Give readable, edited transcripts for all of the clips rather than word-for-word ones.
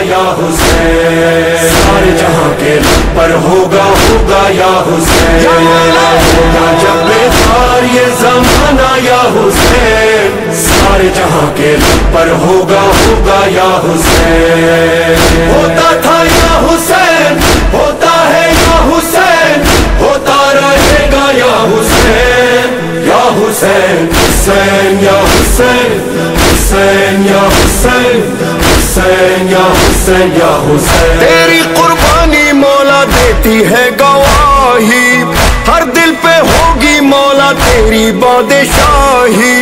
या हुसैन, सारे जहां के रब पर होगा होगा या हुसैन, होगा जब बेकार ये ज़माना या हुसैन, सारे जहां के रब पर होगा होगा या हुसैन। होता था या हुसैन, होता है या हुसैन, होता रहेगा या हुसैन, या हुसैन, हुसैन या हुसैन, हुसैन या हुसैन, हुसैन या हुसैन या हुसैन। तेरी कुर्बानी मौला देती है गवाही, हर दिल पे होगी मौला तेरी बादशाही,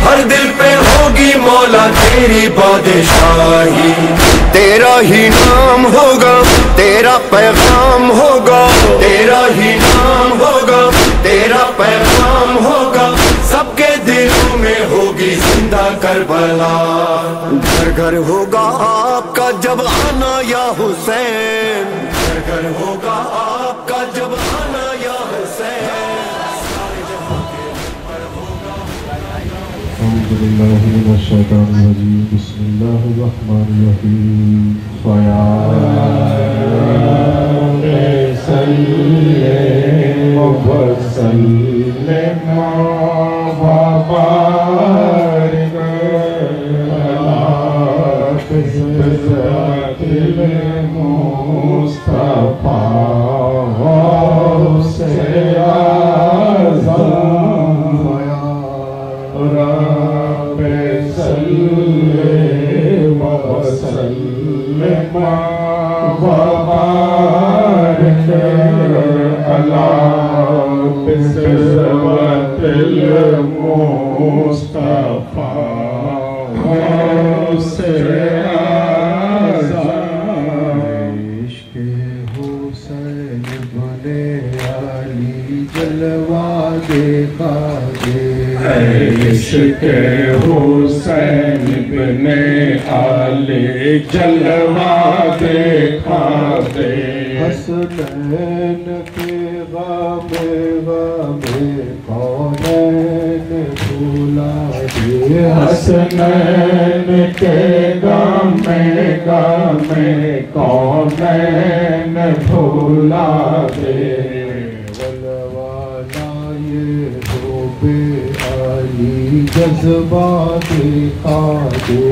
हर दिल पे होगी मौला तेरी बादशाही। तेरा ही नाम होगा, तेरा पैगाम होगा, तेरा ही नाम होगा, तेरा पैगाम होगा, सबके दिलों में होगी जिंदा करबला। घर घर होगा आपका जब आना या हुसैन, घर घर होगा आपका जब आना या हुसैन, सारे जहां के पर होगा। औज़ु बिल्लाहि मिनश शैतानिर रजीम, बिस्मिल्लाहिर रहमानिर रहीम। फ़या सल्लल्लाहु वसल्लम व बारिक अला फ़िज़्ज़ातिल मुस्तफ़ा से रब्बे सल्लि व सल्लिम व बारिक अला फ़िज़्ज़ातिल मुस्तफ़ा से इश्क़े हुसैन बने अली जलवा देखा दे, इश्क़े हुसैन बने अली जलवा देखा दे। हसनैन के गामे गामे कौनैन भुला दे, हसनैन के गामे गामे कौनैन भुला दे। वलवाला ये होबे अली जज्बा दिखा दे,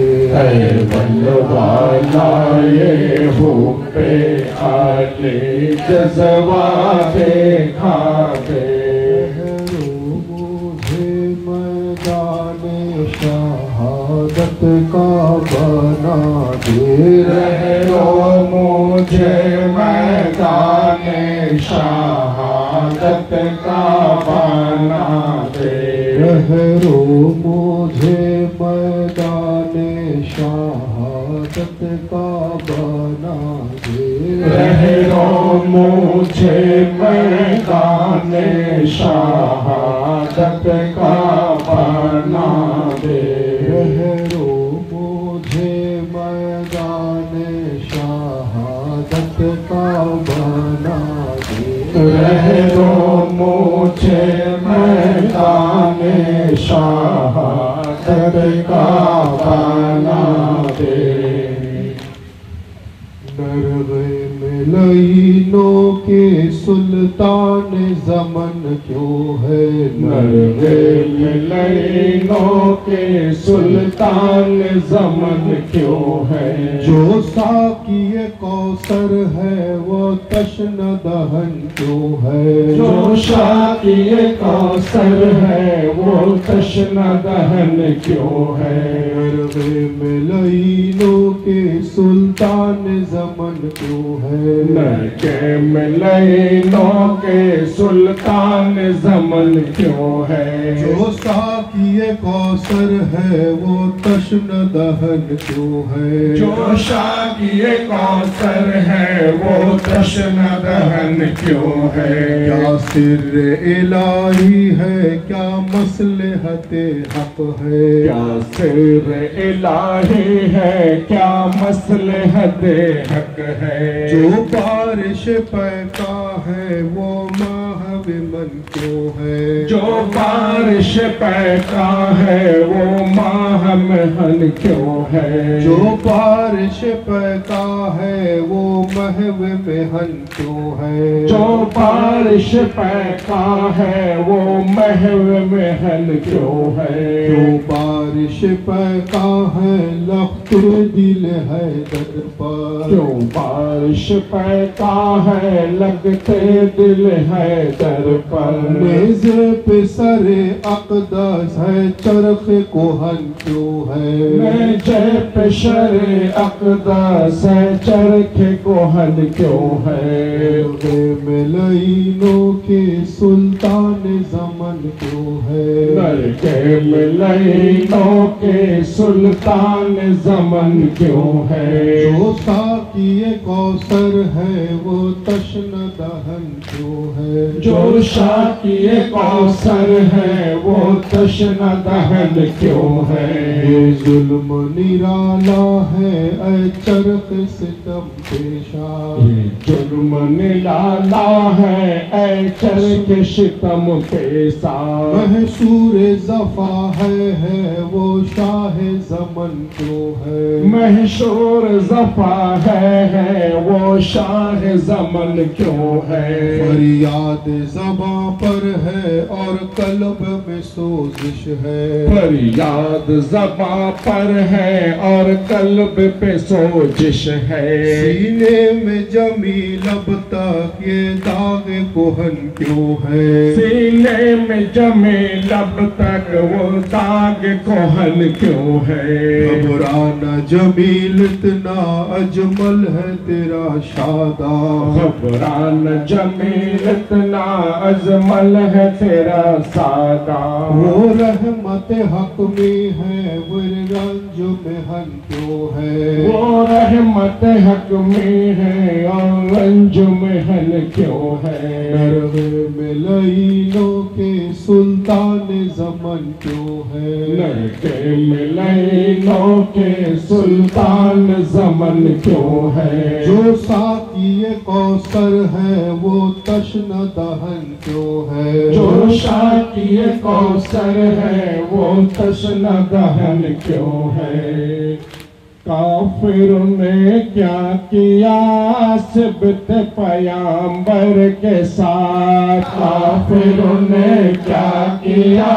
वलवाला ये होबे अली जज्बा दिखा दे। मुझे मैदान शहादत का बना दे, रहरो मुझे मैदान शहादत का बना दे, रहरो मुझे मैदान शहादत का बना दे, रहरो मुझे मैदान शहादत का बना दे, रहरो मुझे मैदान शहादत का बना दे, रहरो मुझे मैदान शहादत का बना दे। नरग़े मिलैनों के सुल्तान ज़मन क्यों है, नरग़े मिलैनों के सुल्तान ज़मन क्यों है। जो साक़िए कौसर है वो तश्न दहन क्यों है, जो साक़िए कौसर है वो तश्न दहन क्यों है। नरग़े मिलैनों के सुल्तान ज़मन क्यों है, नरग़े मिलैनों के सुल्तान ज़मन क्यों है। जो साक़िए कौसर है वो तश्न दहन क्यों है, जो साक़िए कौसर है वो तश्न दहन क्यों है। क्या सिर इलाही है, क्या मसलहते हक़ है, क्या सिर इलाही है, क्या मसलहते हक़ है। जो बारिश पैका है वो माहविमन क्यों है, जो बारिश पैका है वो माह महन क्यों है। जो बारिश पैदा है वो महव मेहन क्यों है। जो बारिश पैदा है वो महव महन क्यों है। जो बारिश पैदा है लख्त दिल है दर पर। क्यों बारिश पैदा है लगते दिल है दर पर। नेज़े पे सरे अक़दस है चरख़ कोहन क्यों है। नेज़े पे शरे अक़दस है चरख़ कोहन क्यों है। मिलईनों के सुल्तान ज़मन क्यों है। नरके मिलईनों के सुल्तान ज़मन क्यों है। जो साक़िए कौसर है वो तश्न दहन क्यों है। जो शाकिए कौसर है वो तश्न दहन क्यों है। ये जुल्म निराला है ऐ चरख़ सितम पेशा। ये जुल्म निराला है ऐ चरख़ सितम पेशा। महसूर ज़फ़ा है वो शाह ज़मन क्यों है। महशूर ज़फ़ा है वो शाह ज़मन क्यों है। फरियाद ज़बां पर है और कल्ब में सोजिश है। फरियाद ज़बां पर है और कल्ब पे सोजिश है। सीने में जमी लब तक ये दाग कोहन क्यों है। सीने में जमे लब तक वो दाग कोहन क्यों है। घबराना जमील इतना अजमल है तेरा शादा। घबरान जमील इतना अजमल है तेरा सादा। वो रहमत हक में है वो रंज में हन क्यों है। वो रहमत हक में है और रंज में हन क्यों है। नरवे में लईनों के सुल्तान ज़मन क्यों है। नरके मिलईनों के सुल्तान ज़मन क्यों है। जो साक़िए कौसर है वो तश्न दहन क्यों है। जो शाकिए कौसर है वो तश्न दहन क्यों है। काफिरों ने क्या किया सिबत पयंबर के साथ। काफिरों ने क्या किया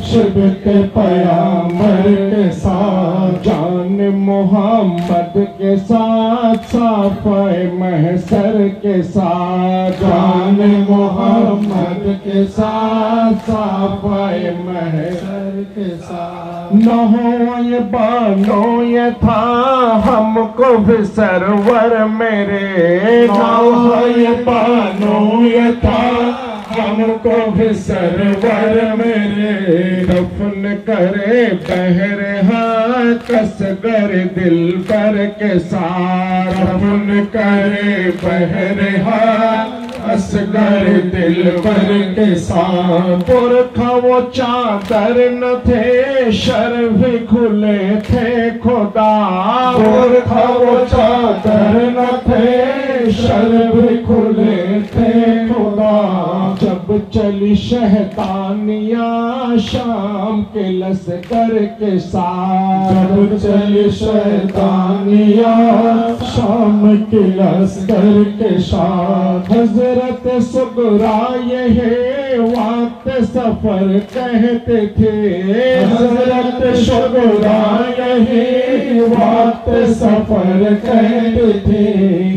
सिबत पयंबर के साथ। जान मोहम्मद के साथ साफ़े महसर के साथ। जान मोहम्मद के साथ साफ़े महसर के साथ। न हो ये बानो ये था हमको भी सरवर मेरे। न हो ये बानो ये था हमको भी सरवर मेरे। दफन करे बहरहा कसगर दिल पर के साथ। दफन करे बहरहा असगर दिल पर के साथ। पुरखा वो चादर न थे शर्फ खुले थे खुदा। पुरखा वो चादर न थे शर्फ खुले थे खुदा। जब चली शहतानिया शाम के लश्कर के साथ। जब चली शहतानिया शाम के लश्कर के साथ। हजरत सुगरा ये वक्त सफर कहते थे। हजरत सुगरा ये वक्त सफर कहते थे।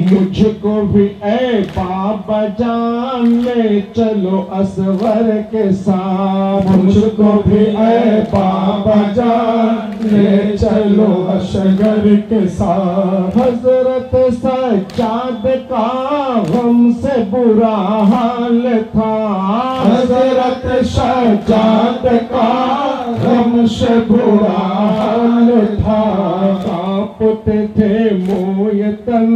मुझको भी ऐ बाबा जान ले चलो असवर के साथ। मुझको भी ऐ बाबा जान ले चलो असगर के साथ। हजरत सज्जाद का गम से बुरा हाल था। हजरत सज्जाद का गम से बुरा हाल था। कांपते थे मोय तन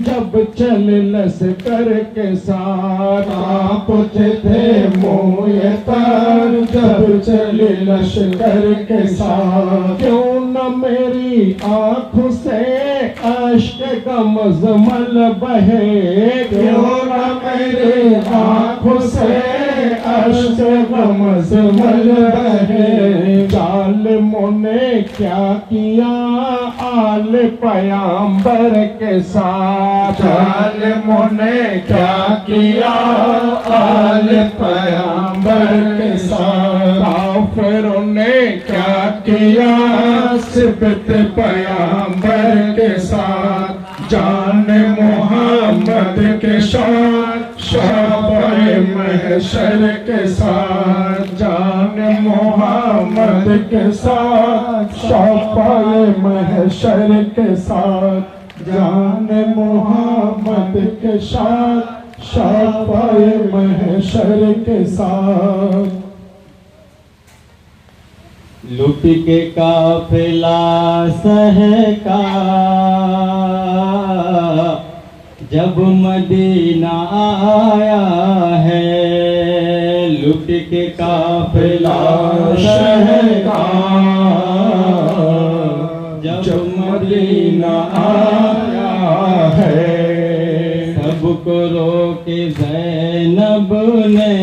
जब चल लश्कर के साथ। कांपते थे मोय तन जब चल लश्कर के साथ। क्यों न मेरी आँखों से अश्क का मजमल बहे। क्यों न मेरी आँखों से अश्क गमज़मल बहे। जालिमों ने क्या किया आल पैगंबर के साथ, जालिमों ने क्या किया आल पैगंबर के साथ। काफिरों ने क्या किया सिबत पैगंबर के साथ। जान मोहम्मद के साथ शाफ़ए महशर के साथ, जान मोहम्मद के साथ शाफ़ए महशर के साथ, जान मोहम्मद के साथ शाफ़ए महशर के साथ। लुट के काफिला सहका जब मदीना आया है। लुट के काफिला सहका जब मदीना आया है। सबको रोके ज़ैनब ने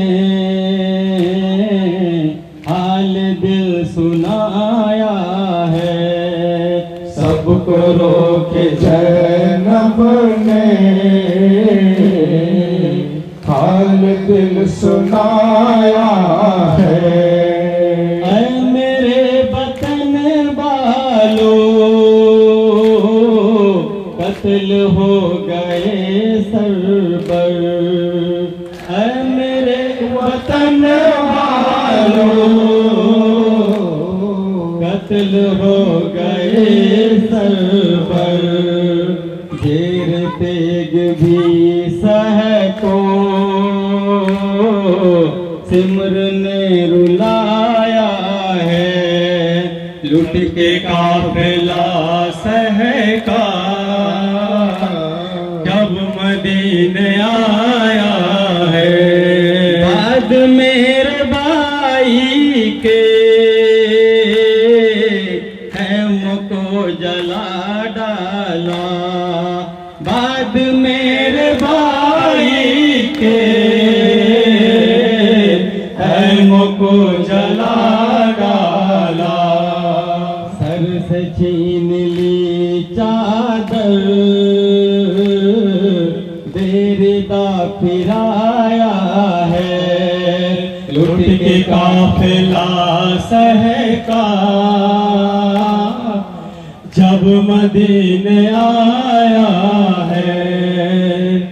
हाल दिल सुनाया है। सबको रोके ज़ैनब ने हाल दिल सुनाया है। ऐ मेरे वतन वालों कत्ल हो गए सरबर। ऐ मेरे वतन कत्ल हो गए सरवर। ढेर तेग भी सहको सिमर ने रुलाया है। लुट के काफिला सहका जब मदीने आया है। बाद मेरे भाई के को जला डाला। बाद मेरे भाई के हैमों को जला डाला। सर से छीन ली चादर बेरिदा फिराया है। लुट के काफिला सहका जब मदीने आया है।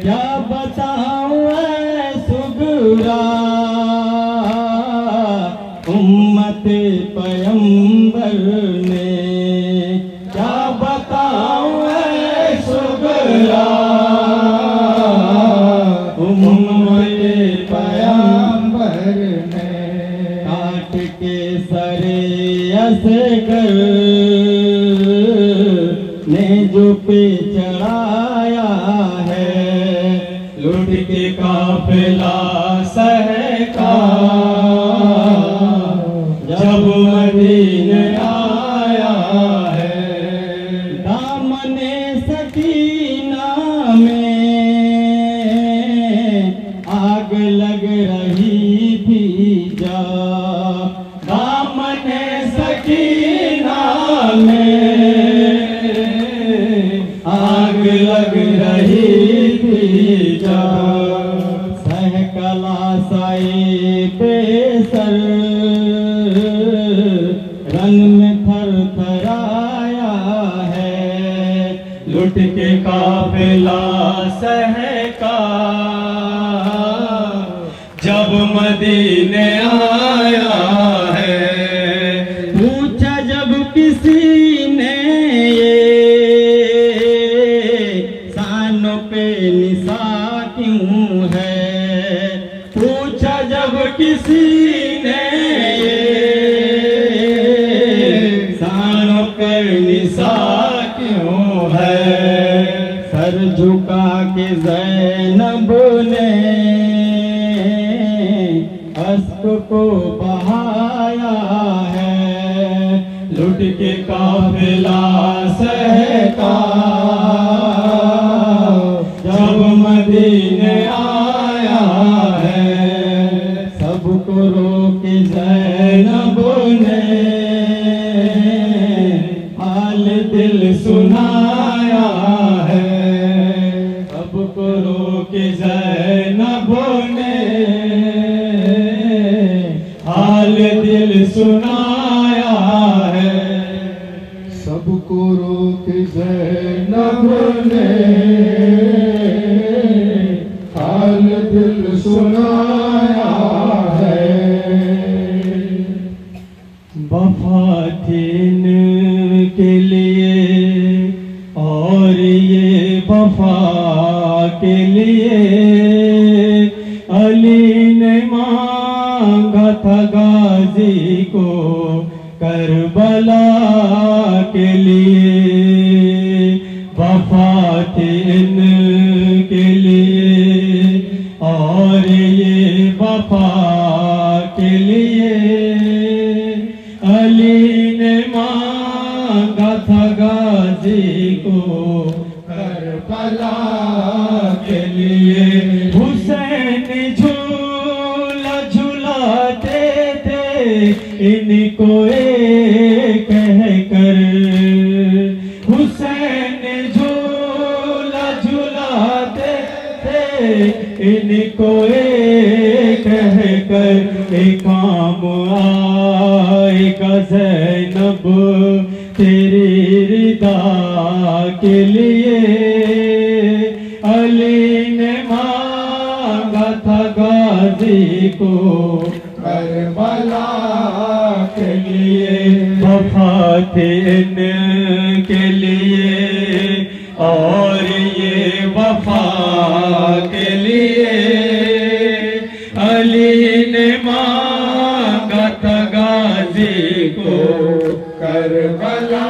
क्या बताऊं ऐ सुगरा उम्मत पैगंबर ने। क्या बताऊं ऐ सुगरा उम्मत पैगंबर ने। काट के सरे असगर ने जो पे चढ़ाया है। लुट के काफिला सहका जब मदीने आया है। दामने सकीना में आग लग रही थी जा। दामने सकीना में आग लग रही थी जा। सहकला साए बेसर रंग में थर थराया है। लुट के काफिला सहका जब मदीने आया है। पूछा जब किसी ने पे निसा क्यों है। पूछा जब किसी ने सानों पे निसा क्यों है। सर झुका के ज़ैनब ने अश्क को बहाया है। लुट के काफिला सहका जब मदीने आया है। दिल सुनाया है। अब को रोक ज़ैनब ने हाल दिल सुनाया है। सबको रोक ज़ैनब ने हाल दिल सुनाया है। वफा थी इनके लिए और ये वफा के लिए अली ने मांगा था गाजी को करबला के लिए। वफा थी इनके लिए और ये वफा के लिए अली ने मांगा था गाजी को करबला के लिए। हुसैन झूला झूलाते थे इनको कह कर। हुसैन झूला झूलाते थे इनको कह कर काम आएगा ज़ैनब तेरी रिदा के लिए। अली ने मांगा था गाजी को करबला के लिए। वफा थी इनके लिए और ये वफा के लिए अली ने मांगा था गाजी को करबला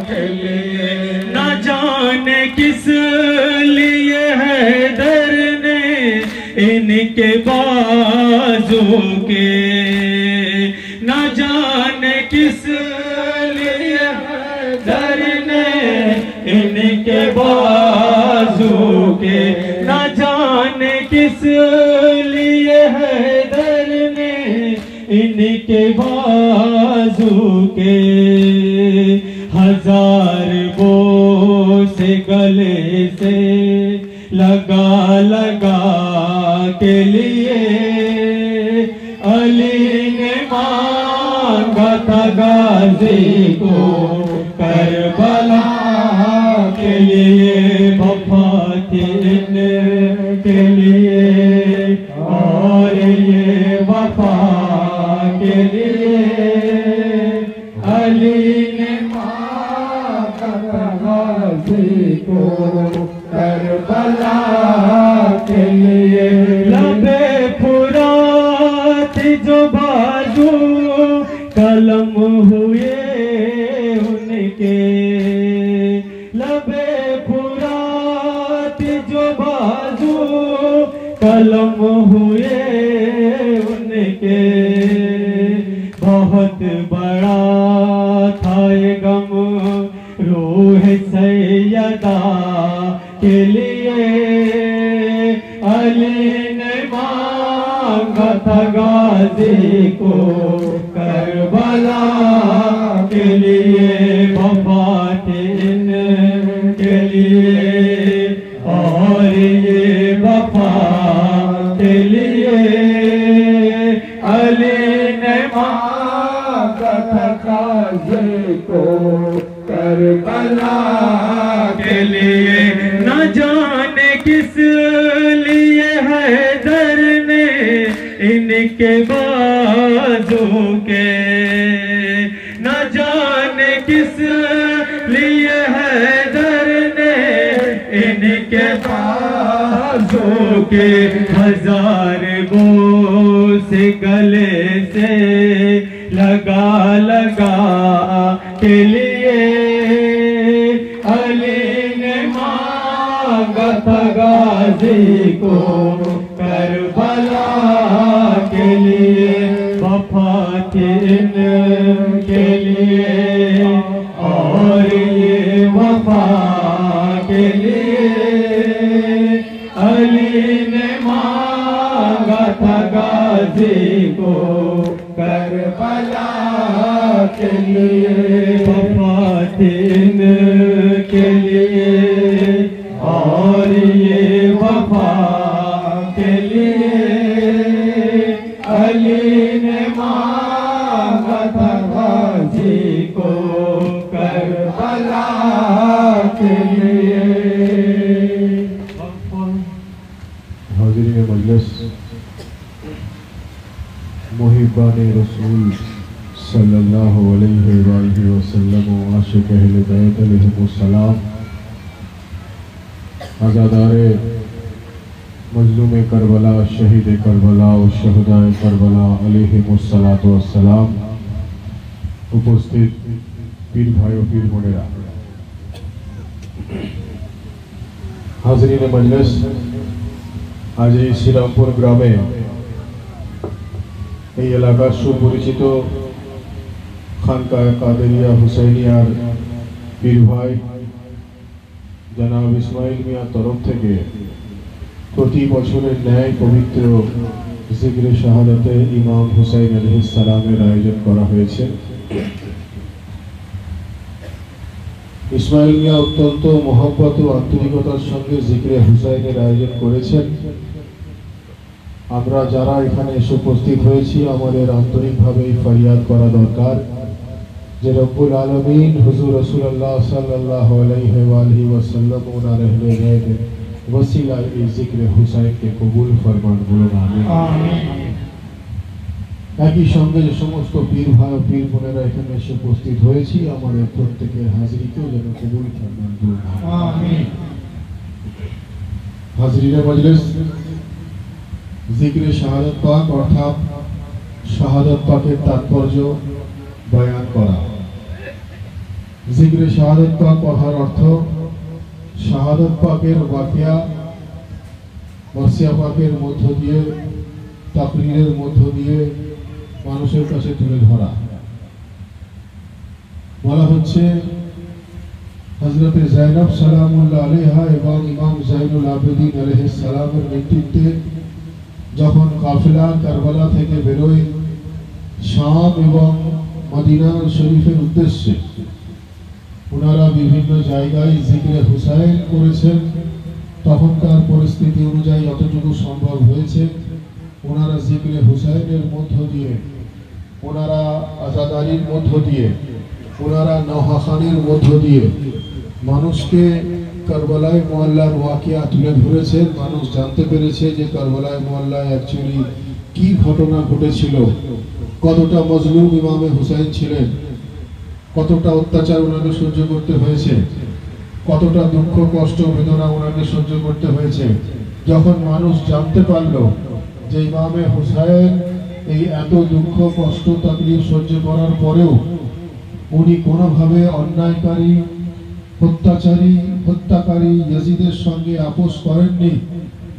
के लिए। न जाने किस लिए हैदर ने इनके बाजू के, न जाने किस लिए हैदर ने इनके बाजू के, न जाने किस लिए हैदर ने इनके बाजू के। हजार वो से गले से लगा लगा के लिए अली ने मांगा था गाजी को करबला के लिए। वफा थी इनके लिए और ये वफा के लिए अली ने मांगा था गाजी को करबला के लिए। लबे फुरात जो बाजू कलम हुए उनके, लबे फुरात जो बाजू कलम हुए उनके। बहुत बड़ा था ये गम रूह सैयदा के लिए। अली ने मांगा था गाजी को करबला के लिए। वफा थी इनके लिए और ये वफा के लिए अली ने मांगा था गाजी को करबला के लिए। न जाने किस लिए हैदर ने इनके बाजू के, न जाने किस लिए हैदर ने इनके बाजू के। हजार वो से गले से लगा लगा के लिए अली ने मांगा था गाजी को करबला के लिए। वफा थी इनके लिए और ये वफा के लिए अली ने मांगा था गाजी को करबला के लिए। वफा थी आशिक अहले बैत अलैहिमुस्सलाम, आज़ादारे मजलूम करबला, शहीद करबला और शहदाए करबला अलैहिमुस्सलातु वस्सलाम, उपस्थित पीर भाई और पीर बोनेरा, हाज़रीन मजलिस, आज এই শ্রীরামপুর গ্রামে এই এলাকার সুপরিচিত খানকায়ে কাদেরিয়া হুসাইনিয়ার পীর ভাই জনাব ইসমাইল মিয়ার তরফ থেকে প্রতি বছরের ন্যায় পবিত্র জিকরে শাহাদাতে ইমাম হুসাইন আলাইহিস সালামের আয়োজন করা হয়েছে। ইসমাইল মিয়া অত্যন্ত মহব্বত ও আন্তরিকতার সঙ্গে জিকরে হুসাইনের আয়োজন করেছেন। আমরা যারা এখানে এসে উপস্থিত হয়েছি আমাদের আন্তরিকভাবে ফরিয়াদ করা দরকার যে রব্বুল আলামিন হুজুর রাসূলুল্লাহ সাল্লাল্লাহু আলাইহি ওয়া আলিহি ওয়াসাল্লাম ওনার আহলে বাইতের ওসিলায় এই জিকরে হুসাইনকে কবুল ফরমান, বলুন আমিন। একই সঙ্গে যে সমস্ত পীর ভাই ও পীর বোনেরা এখানে এসে উপস্থিত হয়েছি আমাদের প্রত্যেকের হাজিরিকেও যেন কবুল ফরমান, বলুন আমিন। হাজিরিনে মজলিস, জিকরে শাহাদাত পাক অর্থাৎ শাহাদাত পাকের তাৎপর্য বয়ান করা। জিকরে শাহাদাত পাক পড়ার অর্থ শাহাদাত পাকের ওয়াকিয়া ওয়াসিয়া পাকের মধ্য দিয়ে, তাকরীরের মধ্য দিয়ে মানুষের কাছে তুলে ধরা। বলা হচ্ছে হযরতে যায়েনব সালামুল্লাহ আলাইহা এবং ইমাম যাইনুল আবেদিন আলাইহিস সালামের নেতৃত্বে যখন কাফেলা কারবালা থেকে বেরোয় শাম এবং মদিনা শরীফের উদ্দেশ্যে, ওনারা বিভিন্ন জায়গায় জিকরে হুসাইন করেছেন। তখনকার পরিস্থিতি অনুযায়ী যতটুকু সম্ভব হয়েছে ওনারা জিকরে হুসাইনের মধ্য দিয়ে, ওনারা আজাদারির মধ্য দিয়ে, ওনারা নওহাখানির মধ্য দিয়ে মানুষকে কারবালায় মোয়াল্লার ওয়াকিয়া তুলে ধরেছেন। মানুষ জানতে পেরেছে যে কারবালায় মোয়াল্লায় অ্যাকচুয়ালি কি ঘটনা ঘটেছিল, কতটা মজলুম ইমামে হুসাইন ছিলেন, কতটা অত্যাচার ওনাকে সহ্য করতে হয়েছে, কতটা দুঃখ কষ্ট বেদনা ওনাকে সহ্য করতে হয়েছে। যখন মানুষ জানতে পারল যে ইমামে হুসাইন এই এত দুঃখ কষ্ট তাকলিফ সহ্য করার পরেও উনি কোনোভাবে অন্যায়কারী, হত্যাকারী ইয়াজিদের সঙ্গে আপোষ করেননি,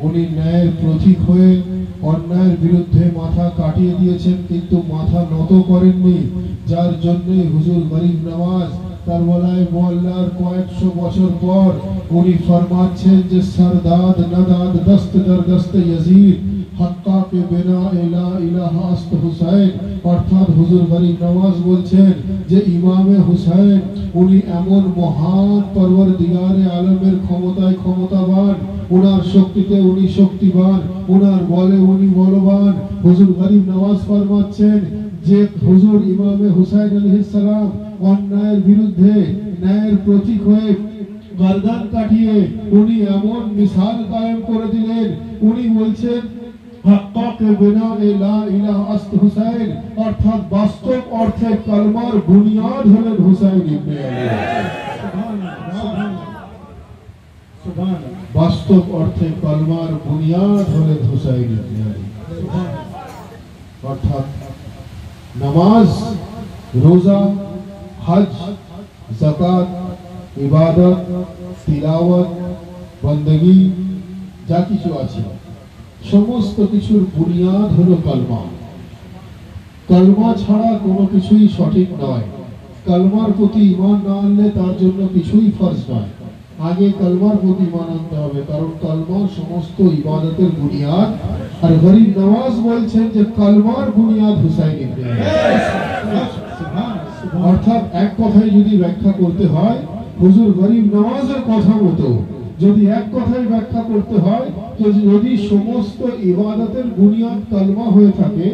উনি ন্যায়ের প্রতীক হয়ে অন্যায়ের বিরুদ্ধে মাথা কাটিয়ে দিয়েছেন, কিন্তু মাথা নত করেননি। যার জন্য হুজুর গরিব নওয়াজ কারবালায় মোয়াল্লার কয়েকশো বছর পর উনি ফরমাচ্ছেন যে সরদাদ নদাদ দস্ত দর দস্ত ইয়াজিদ হক্কা কে বিনা লা ইলাহা আস্ত হুসাইন। অর্থাৎ হুজুর গরিব নওয়াজ বলছেন যে ইমামে হুসাইন উনি এমন মহান পরওয়ারদিগারে আলমের ক্ষমতায় ক্ষমতাবান, ওনার শক্তিতে উনি শক্তিবান, ওনার বলে উনি বলবান। হুজুর গরিব নওয়াজ ফরমাচ্ছেন যে হুজুর ইমামে হুসাইন আলাইহিস সালাম অন্যায়ের বিরুদ্ধে ন্যায়ের প্রতীক হয়ে গর্দান কাটিয়ে উনি এমন মিসাল কায়েম করে দিলেন। উনি বলছেন হক্কা কে বিনা লা ইলাহা আস্ত হুসাইন, অর্থাৎ বাস্তব অর্থে কলমার বুনিয়াদ হলেন হুসাইন ইবনে আলী। বাস্তব অর্থে কলমার বুনিয়াদ হলেন হুসাইন ইবনে আলী। অর্থাৎ নামাজ, রোজা, হজ, যাকাত, ইবাদত, তিলাওয়াত, বندگی যা কিছু আছে সমস্ত কিছুর বুনিয়াদ হলো কলমা। কলমা ছাড়া কোনো কিছুই সঠিক নয়। কলমার প্রতি ঈমান না আনলে তার জন্য কিছুই ফরজ নয়। আগে কলমার প্রতি ঈমান আনতে হবে, কারণ কলমা সমস্ত ইবাদতের বুনিয়াদ। আর গরিব নওয়াজ বলছেন যে কলমার বুনিয়াদ হুসাইন ইবনে আলী। অর্থাৎ এক কথায় যদি ব্যাখ্যা করতে হয়, হুজুর গরিব নওয়াজের কথা মতো যদি এক কথায় ব্যাখ্যা করতে হয়, তো যদি সমস্ত ইবাদতের বুনিয়াদ কলমা হয়ে থাকে,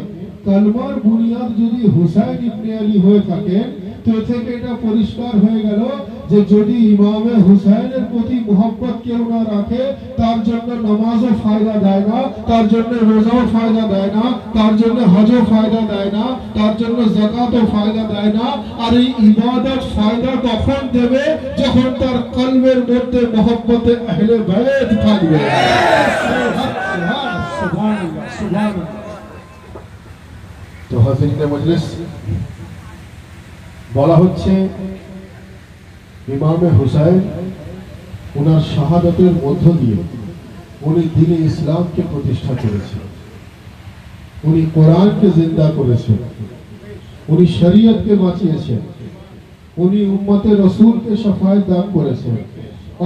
কলমার বুনিয়াদ যদি হুসাইন ইবনে আলী হয়ে থাকে, তো থেকে এটা পরিষ্কার হয়ে গেল যে যদি ইমামে হুসাইনের প্রতি মোহব্বত কেউ না রাখে তার জন্য নামাজও ফায়দা দেয় না, তার জন্য রোজাও ফায়দা দেয় না, তার জন্য হজও ফায়দা দেয় না, তার জন্য যাকাতও ফায়দা দেয় না। আর এই ইবাদত ফায়দা তখন দেবে যখন তার কলবের মধ্যে মোহব্বতে আহলে বাইত থাকবে। সুবহানাল্লাহ সুবহানাল্লাহ। তো হাজিরিনে মজলিস, বলা হচ্ছে ইমামে হুসাইন ওনার শাহাদাতের মধ্য দিয়ে উনি দ্বীনে ইসলামকে প্রতিষ্ঠা করেছেন, উনি কোরআনকে জিন্দা করেছেন, উনি শরীয়তকে বাঁচিয়েছেন, উনি উম্মতে রসুলকে শাফায়াত দান করেছেন,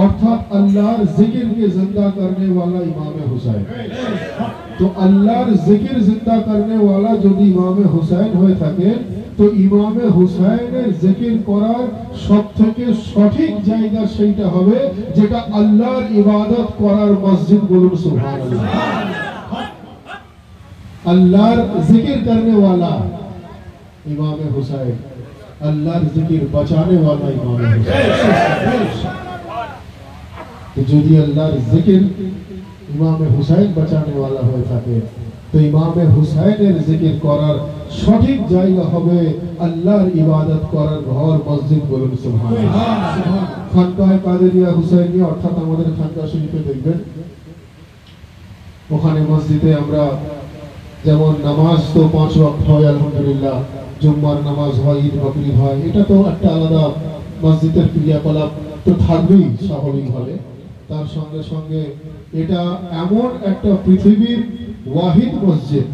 অর্থাৎ আল্লাহর জিকিরকে জিন্দা करने वाला ইমামে হুসাইন। তো আল্লাহর জিকির জিন্দা करने वाला যদি ইমামে হুসাইন হয়ে থাকে তো ইমামে হুসাইনের জিকির করার সবথেকে সঠিক জায়গা সেইটা হবে যেটা আল্লাহর ইবাদত করার মসজিদ। বলুন সুবহানাল্লাহ। আল্লাহর জিকির करने वाला ইমামে হুসাইন, আল্লাহর জিকির বাঁচাने वाला ইমামে হুসাইন। तो যদি আল্লাহর জিকির ইমামে হুসাইন বাঁচাने वाला হয়ে থাকে তো ইমামে হুসাইনের জিকির করার সঠিক জায়গা হবে আল্লাহর ইবাদত করার ঘর মসজিদ। বলুন সুবহানাল্লাহ। খানকাহ কাদেরিয়া হুসাইনিয়া অর্থাৎ আমাদের খানকাহ শরীফে দেখবেন ওখানে মসজিদে আমরা যেমন নামাজ তো 5 ওয়াক্ত হয় আলহামদুলিল্লাহ, জুম্মার নামাজ হয়, ঈদ বকরিদ হয়, এটা তো একটা আলাদা মসজিদের ক্রিয়াকলাপ তো থাকবেই স্বাভাবিকভাবে। তার সঙ্গে সঙ্গে এটা এমন একটা পৃথিবীর ওয়াহিদ মসজিদ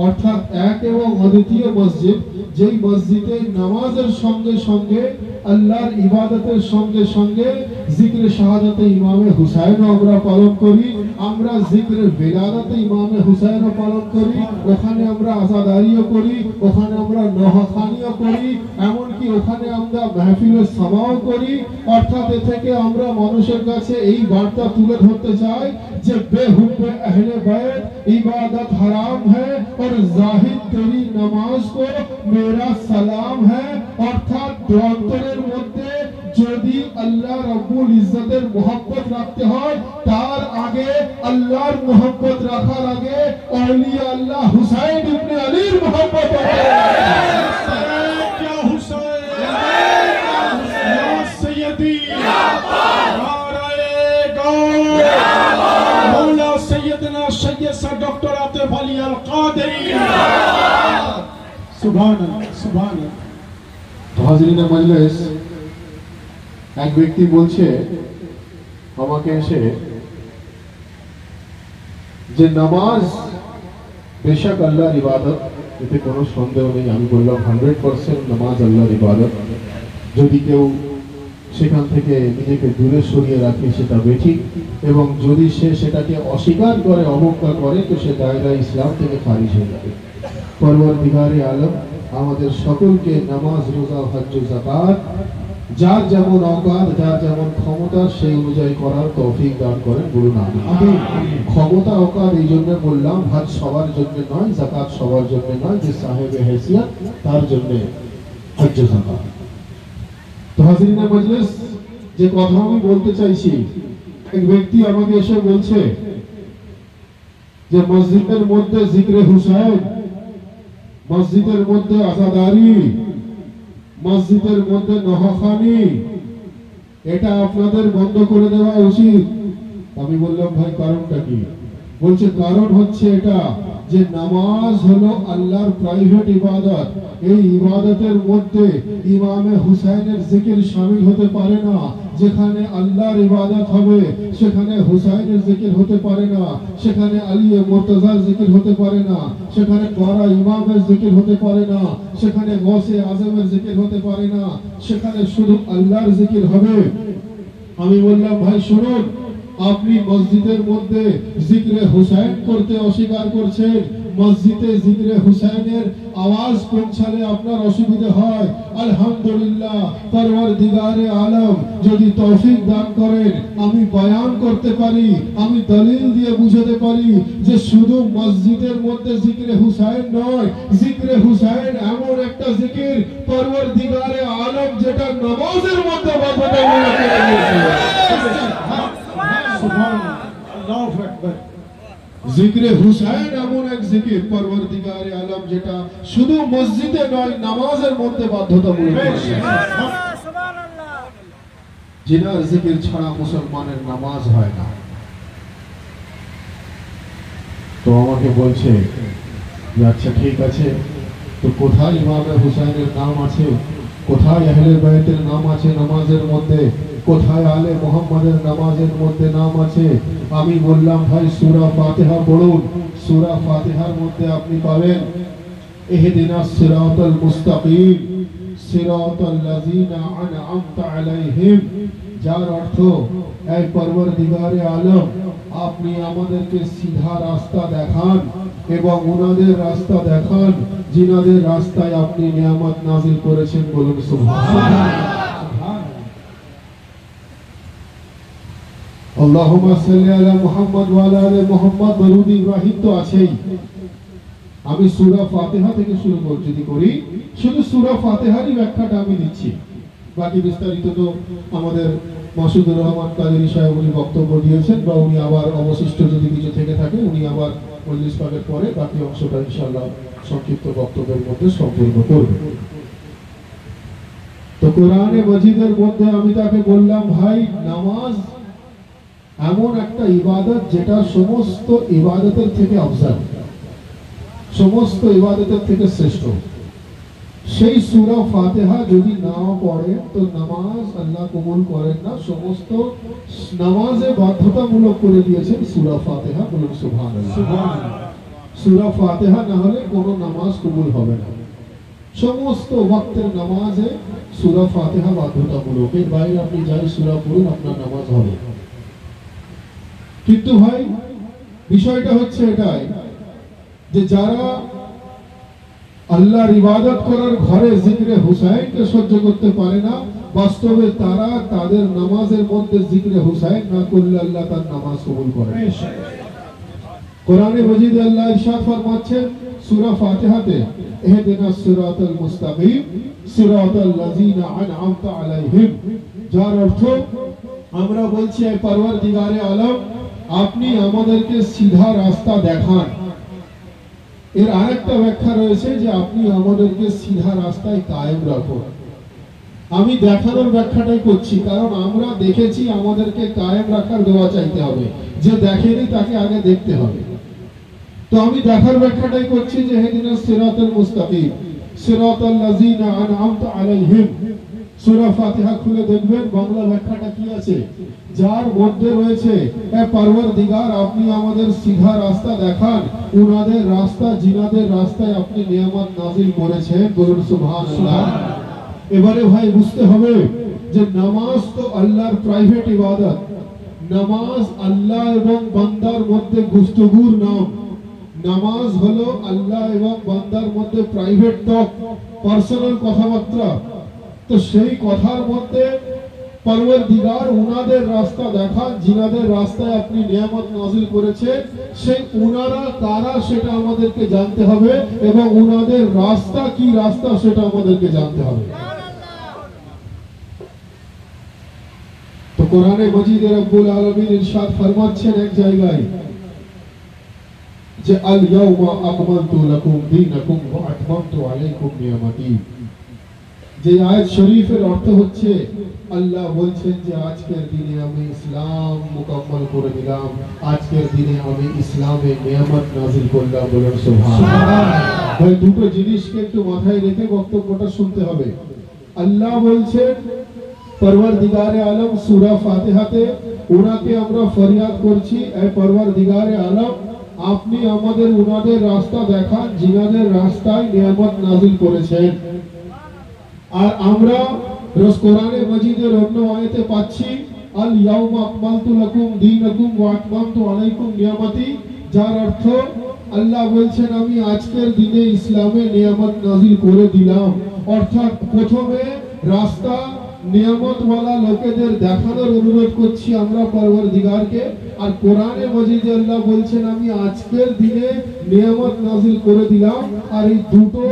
অর্থাৎ এক এবং অদ্বিতীয় মসজিদ যেই মসজিদে নামাজের সঙ্গে সঙ্গে আল্লাহর ইবাদতের সঙ্গে সঙ্গে জিকরে শাহাদাতে ইমামে হুসাইনও আমরা পালন করি, আমরা জিকরে বেলাদাতে ইমামে হুসাইনও পালন করি, ওখানে আমরা আযাদারিও করি, ওখানে আমরা নওহাখানিও করি, এমনকি ওখানে আমরা মাহফিলে সামাও করি। অর্থাৎ এ থেকে আমরা মানুষের কাছে এই বার্তা তুলে ধরতে চাই যে বেহুব্বে আহলে বাইত ইবাদত হারাম है और जाहिद तेरी नमाज को मेरा सलाम है। অর্থাৎ অন্তরের মধ্যে যদি আল্লাহ রাব্বুল ইজ্জতের মোহব্বত রাখতে হয় তার আগে আল্লাহর মোহব্বত রাখার আগে আউলিয়া আল্লাহ হুসাইন ইবনে আলীর মোহব্বত क्या हुसैन या सैयदी नारेगा मौला सैयदना सैयद सा डॉक्टर आतिफ अली अल कादरी। सुभान अल्लाह सुभान अल्लाह। তো হাজিরিনে মজলিস, এক ব্যক্তি বলছে আমাকে এসে যে নামাজ বেশক আল্লাহর ইবাদত, এতে কোনো সন্দেহ নেই। আমি বললাম 100% নামাজ আল্লাহর ইবাদত। যদি কেউ সেখান থেকে নিজেকে দূরে সরিয়ে রাখে সেটা বেঠিক, এবং যদি সে সেটাকে অস্বীকার করে অবজ্ঞা করে তো সে দায়রা ইসলাম থেকে খারিজ হয়ে যাবে। পরওয়ারদিগারে আলম আমাদের সকলকে নামাজ, রোজা, হজ, যাকাত যার যেমন অকাত, যার যেমন ক্ষমতা সেই অনুযায়ী করার তৌফিক দান করেন। বলুন আমিন। ক্ষমতা অকাত এই জন্য বললাম, হজ সবার জন্য নয়, যাকাত সবার জন্য নয়, যে সাহেবে হেসিয়ত তার জন্য হজ যাকাত। তো হাজিরিনে মজলিস, যে কথা আমি বলতে চাইছি, এক ব্যক্তি আমাকে এসে বলছে যে মসজিদের মধ্যে জিকরে হুসাইন, মসজিদের মধ্যে আযাদারি, মসজিদের মধ্যে নওহাখানি, এটা আপনাদের বন্ধ করে দেওয়া উচিত। আমি বললাম ভাই কারণটা কি? বলছে কারণ হচ্ছে এটা যে নামাজ হলো আল্লাহর প্রাইভেট ইবাদত, এই ইবাদতের মধ্যে ইমামে হুসাইনের জিকির শামিল হতে পারে না। যেখানে আল্লাহর ইবাদত হবে সেখানে হুসাইনের জিকির হতে পারে না, সেখানে আলী মুর্তজার জিকির হতে পারে না, সেখানে করা ইমামের জিকির হতে পারে না, সেখানে গৌসে আজমের জিকির হতে পারে না, সেখানে শুধু আল্লাহর জিকির হবে। আমি বললাম ভাই শুনুন, আপনি মসজিদের মধ্যে জিক্রে হুসাইন করতে অস্বীকার করছেন। মসজিদে জিক্রে হুসাইনের আওয়াজ পৌঁছালে আপনার অসুবিধা হয়। আলহামদুলিল্লাহ, পরওয়ারদিগারে আলম যদি তৌফিক দান করেন, আমি বয়ান করতে পারি, আমি দলিল দিয়ে বুঝাতে পারি যে শুধু মসজিদের মধ্যে জিক্রে হুসাইন নয়, জিক্রে হুসাইন এমন একটা জিকির পরওয়ারদিগারে আলম যেটা নামাজের মধ্যে বাধ্যতামূলক করে দিয়েছে। আল্লাহু আকবার। জিক্রে হুসাইন এমন এক জিকির পরওয়ারদিগারে আলম যেটা শুধু মসজিদে নয়, নামাজের মধ্যে বাধ্যতামূলক। জিনার জিকির ছাড়া মুসলমানের নামাজ হয় না। তো আমাকে বলছে যে আচ্ছা ঠিক আছে, তো কোথায় ইমামে হুসাইনের নাম আছে, কোথায় আহলে বাইতের নাম আছে নামাজের মধ্যে, কোথায় আলে মুহাম্মাদের নামাজের মধ্যে নাম আছে? আমি বললাম ভাই সূরা ফাতিহা পড়ুন। সূরা ফাতিহার মধ্যে আপনি পাবেন ইহদিনাস সিরাতাল মুস্তাকিম সিরাতাল লাযিনা আনআমতা আলাইহিম, যার অর্থ এই পরওয়ারদিগারে আলম আপনি আমাদেরকে সিধা রাস্তা দেখান এবং ওনাদের রাস্তা দেখান যিনাদের রাস্তায় আপনি নিয়ামত নাযিল করেছেন। বলুন সুবহানাল্লাহ। আল্লাহুম্মা সাল্লি আলা মুহাম্মদ ওয়া আলা আলি মুহাম্মদ, দরুদ ইব্রাহিম তো আছেই। আমি সূরা ফাতিহা থেকে শুরু করি, শুধু সূরা ফাতিহারই ব্যাখ্যাটা আমি দিচ্ছি। বাকি বিস্তারিত তো আমাদের মাসুদুর রহমান কাদেরী সাহেব উনি বক্তব্য দিয়েছেন, বা উনি আবার অবশিষ্ট যদি কিছু থেকে থাকে উনি আবার ৪০ পাকের পরে বাকি অংশটা ইনশাআল্লাহ সংক্ষিপ্ত বক্তব্যের মধ্যে সম্পূর্ণ করবেন। তো কোরআনে মাজিদের মধ্যে আমি তাকে বললাম ভাই নামাজ এমন একটা ইবাদত যেটা সমস্ত ইবাদতের থেকে আফজাল, সমস্ত ইবাদতের থেকে শ্রেষ্ঠ। সেই সূরা ফাতিহা যদি না পড়ে তো নামাজ আল্লাহ কবুল করেন না। সমস্ত নামাজে বাধ্যতামূলক করে দিয়েছেন সূরা ফাতিহা। বলুন সুবহানাল্লাহ। সূরা ফাতিহা না হলে কোনো নামাজ কবুল হবে না। সমস্ত ওয়াক্তের নামাজে সূরা ফাতিহা বাধ্যতামূলক। এর বাইরে আপনি যাই সূরা পড়ুন আপনার নামাজ হবে। কিন্তু ভাই বিষয়টা হচ্ছে এটাই যে যারা আল্লাহর ইবাদত করার ঘরে জিক্রে হুসাইনকে সহ্য করতে পারে না, বাস্তবে তারা তাদের নামাজের মধ্যে জিক্রে হুসাইন না করলে আল্লাহ তার নামাজ কবুল করেন। কোরআনে মাজিদে আল্লাহ ইরশাদ ফরমাচ্ছেন সূরা ফাতিহাতে, ইহদিনাস সিরাতাল মুস্তাকিম সিরাতাল লাযিনা আনআমতা আলাইহিম, যার অর্থ আমরা বলছি এই পরওয়ারদিগারে আলম আপনি আমাদেরকে সিধা রাস্তা দেখান। এর আরেকটা ব্যাখ্যা রয়েছে যে আপনি আমাদেরকে সিধা রাস্তায় কায়েম রাখুন। আমি দেখানোর ব্যাখ্যাটাই করছি, কারণ আমরা দেখেছি আমাদেরকে কায়েম রাখার দোয়া চাইতে হবে, যে দেখেনি তাকে আগে দেখতে হবে। তো আমি দেখার ব্যাখ্যাটাই করছি যে ইহদিনাস সিরাতাল মুস্তাকিম সিরাতাল লাযিনা আনআমতা আলাইহিম। সূরা ফাতিহা খুলে দেখবেন বাংলা ব্যাখ্যাটা কি আছে, যার মধ্যে রয়েছে এ পরওয়ারদিগার আপনি আমাদের সিধা রাস্তা দেখান, উনাদের রাস্তা জিনাদের রাস্তায় আপনি নিয়ামত নাযিল করেছেন। বলুন সুবহানাল্লাহ। এবারে ভাই বুঝতে হবে যে নামাজ তো আল্লাহর প্রাইভেট ইবাদত। নামাজ আল্লাহ এবং বান্দার মধ্যে গুফতগুর নাম। নামাজ হলো আল্লাহ এবং বান্দার মধ্যে প্রাইভেট টক, পার্সোনাল কথাবার্তা। তো সেই কথার মধ্যে পরওয়ারদিগার উনাদের রাস্তা দেখান জিনাদের রাস্তায় আপনি নিয়ামত নাযিল করেছেন। সেই উনারা কারা সেটা আমাদেরকে জানতে হবে এবং উনাদের রাস্তা কি রাস্তা সেটা আমাদেরকে জানতে হবে। তো কোরআনে মাজিদে রব্বুল আলামিন ইরশাদ ফরমাচ্ছেন এক জায়গায় যে আল ইয়াউমা আকমালতু লাকুম দীনাকুম ওয়া আতমামতু আলাইকুম নিয়ামতি। যে আয়াত শরীফের অর্থ হচ্ছে আল্লাহ বলছেন যে আজকের দিনে আমি ইসলাম মুকম্মল করে দিলাম, আজকের দিনে আমি ইসলামে নিয়ামত নাযিল করলাম। বলুন সুবহানাল্লাহ। ভাই দুটো জিনিসকে একটু মাথায় রেখে বক্তব্যটা শুনতে হবে। আল্লাহ বলছেন পরওয়ারদিগারে আলম সূরা ফাতিহাতে উনাকে আমরা ফরিয়াদ করছি, এই পরওয়ারদিগারে আলম আপনি আমাদের উনাদের রাস্তা দেখান জিনাদের রাস্তায় নিয়ামত নাযিল করেছেন। আর আমরা কোরআনে মাজিদের অন্য আয়াতে পাচ্ছি আল ইয়াউমা আকমালতু লাকুম দীনাকুম ওয়া আতমামতু আলাইকুম নিয়ামতি, যার অর্থ আল্লাহ বলছেন আমি আজকের দিনে ইসলামে নিয়ামত নাজিল করে দিলাম। অর্থাৎ প্রথমে রাস্তা নিয়ামতওয়ালা লোকেদের দেখানোর অনুরোধ করছি আমরা পরওয়ারদিগারকে, আর কোরআনে মাজিদে আল্লাহ বলছেন আমি আজকের দিনে নিয়ামত নাজিল করে দিলাম। আর এই দুটো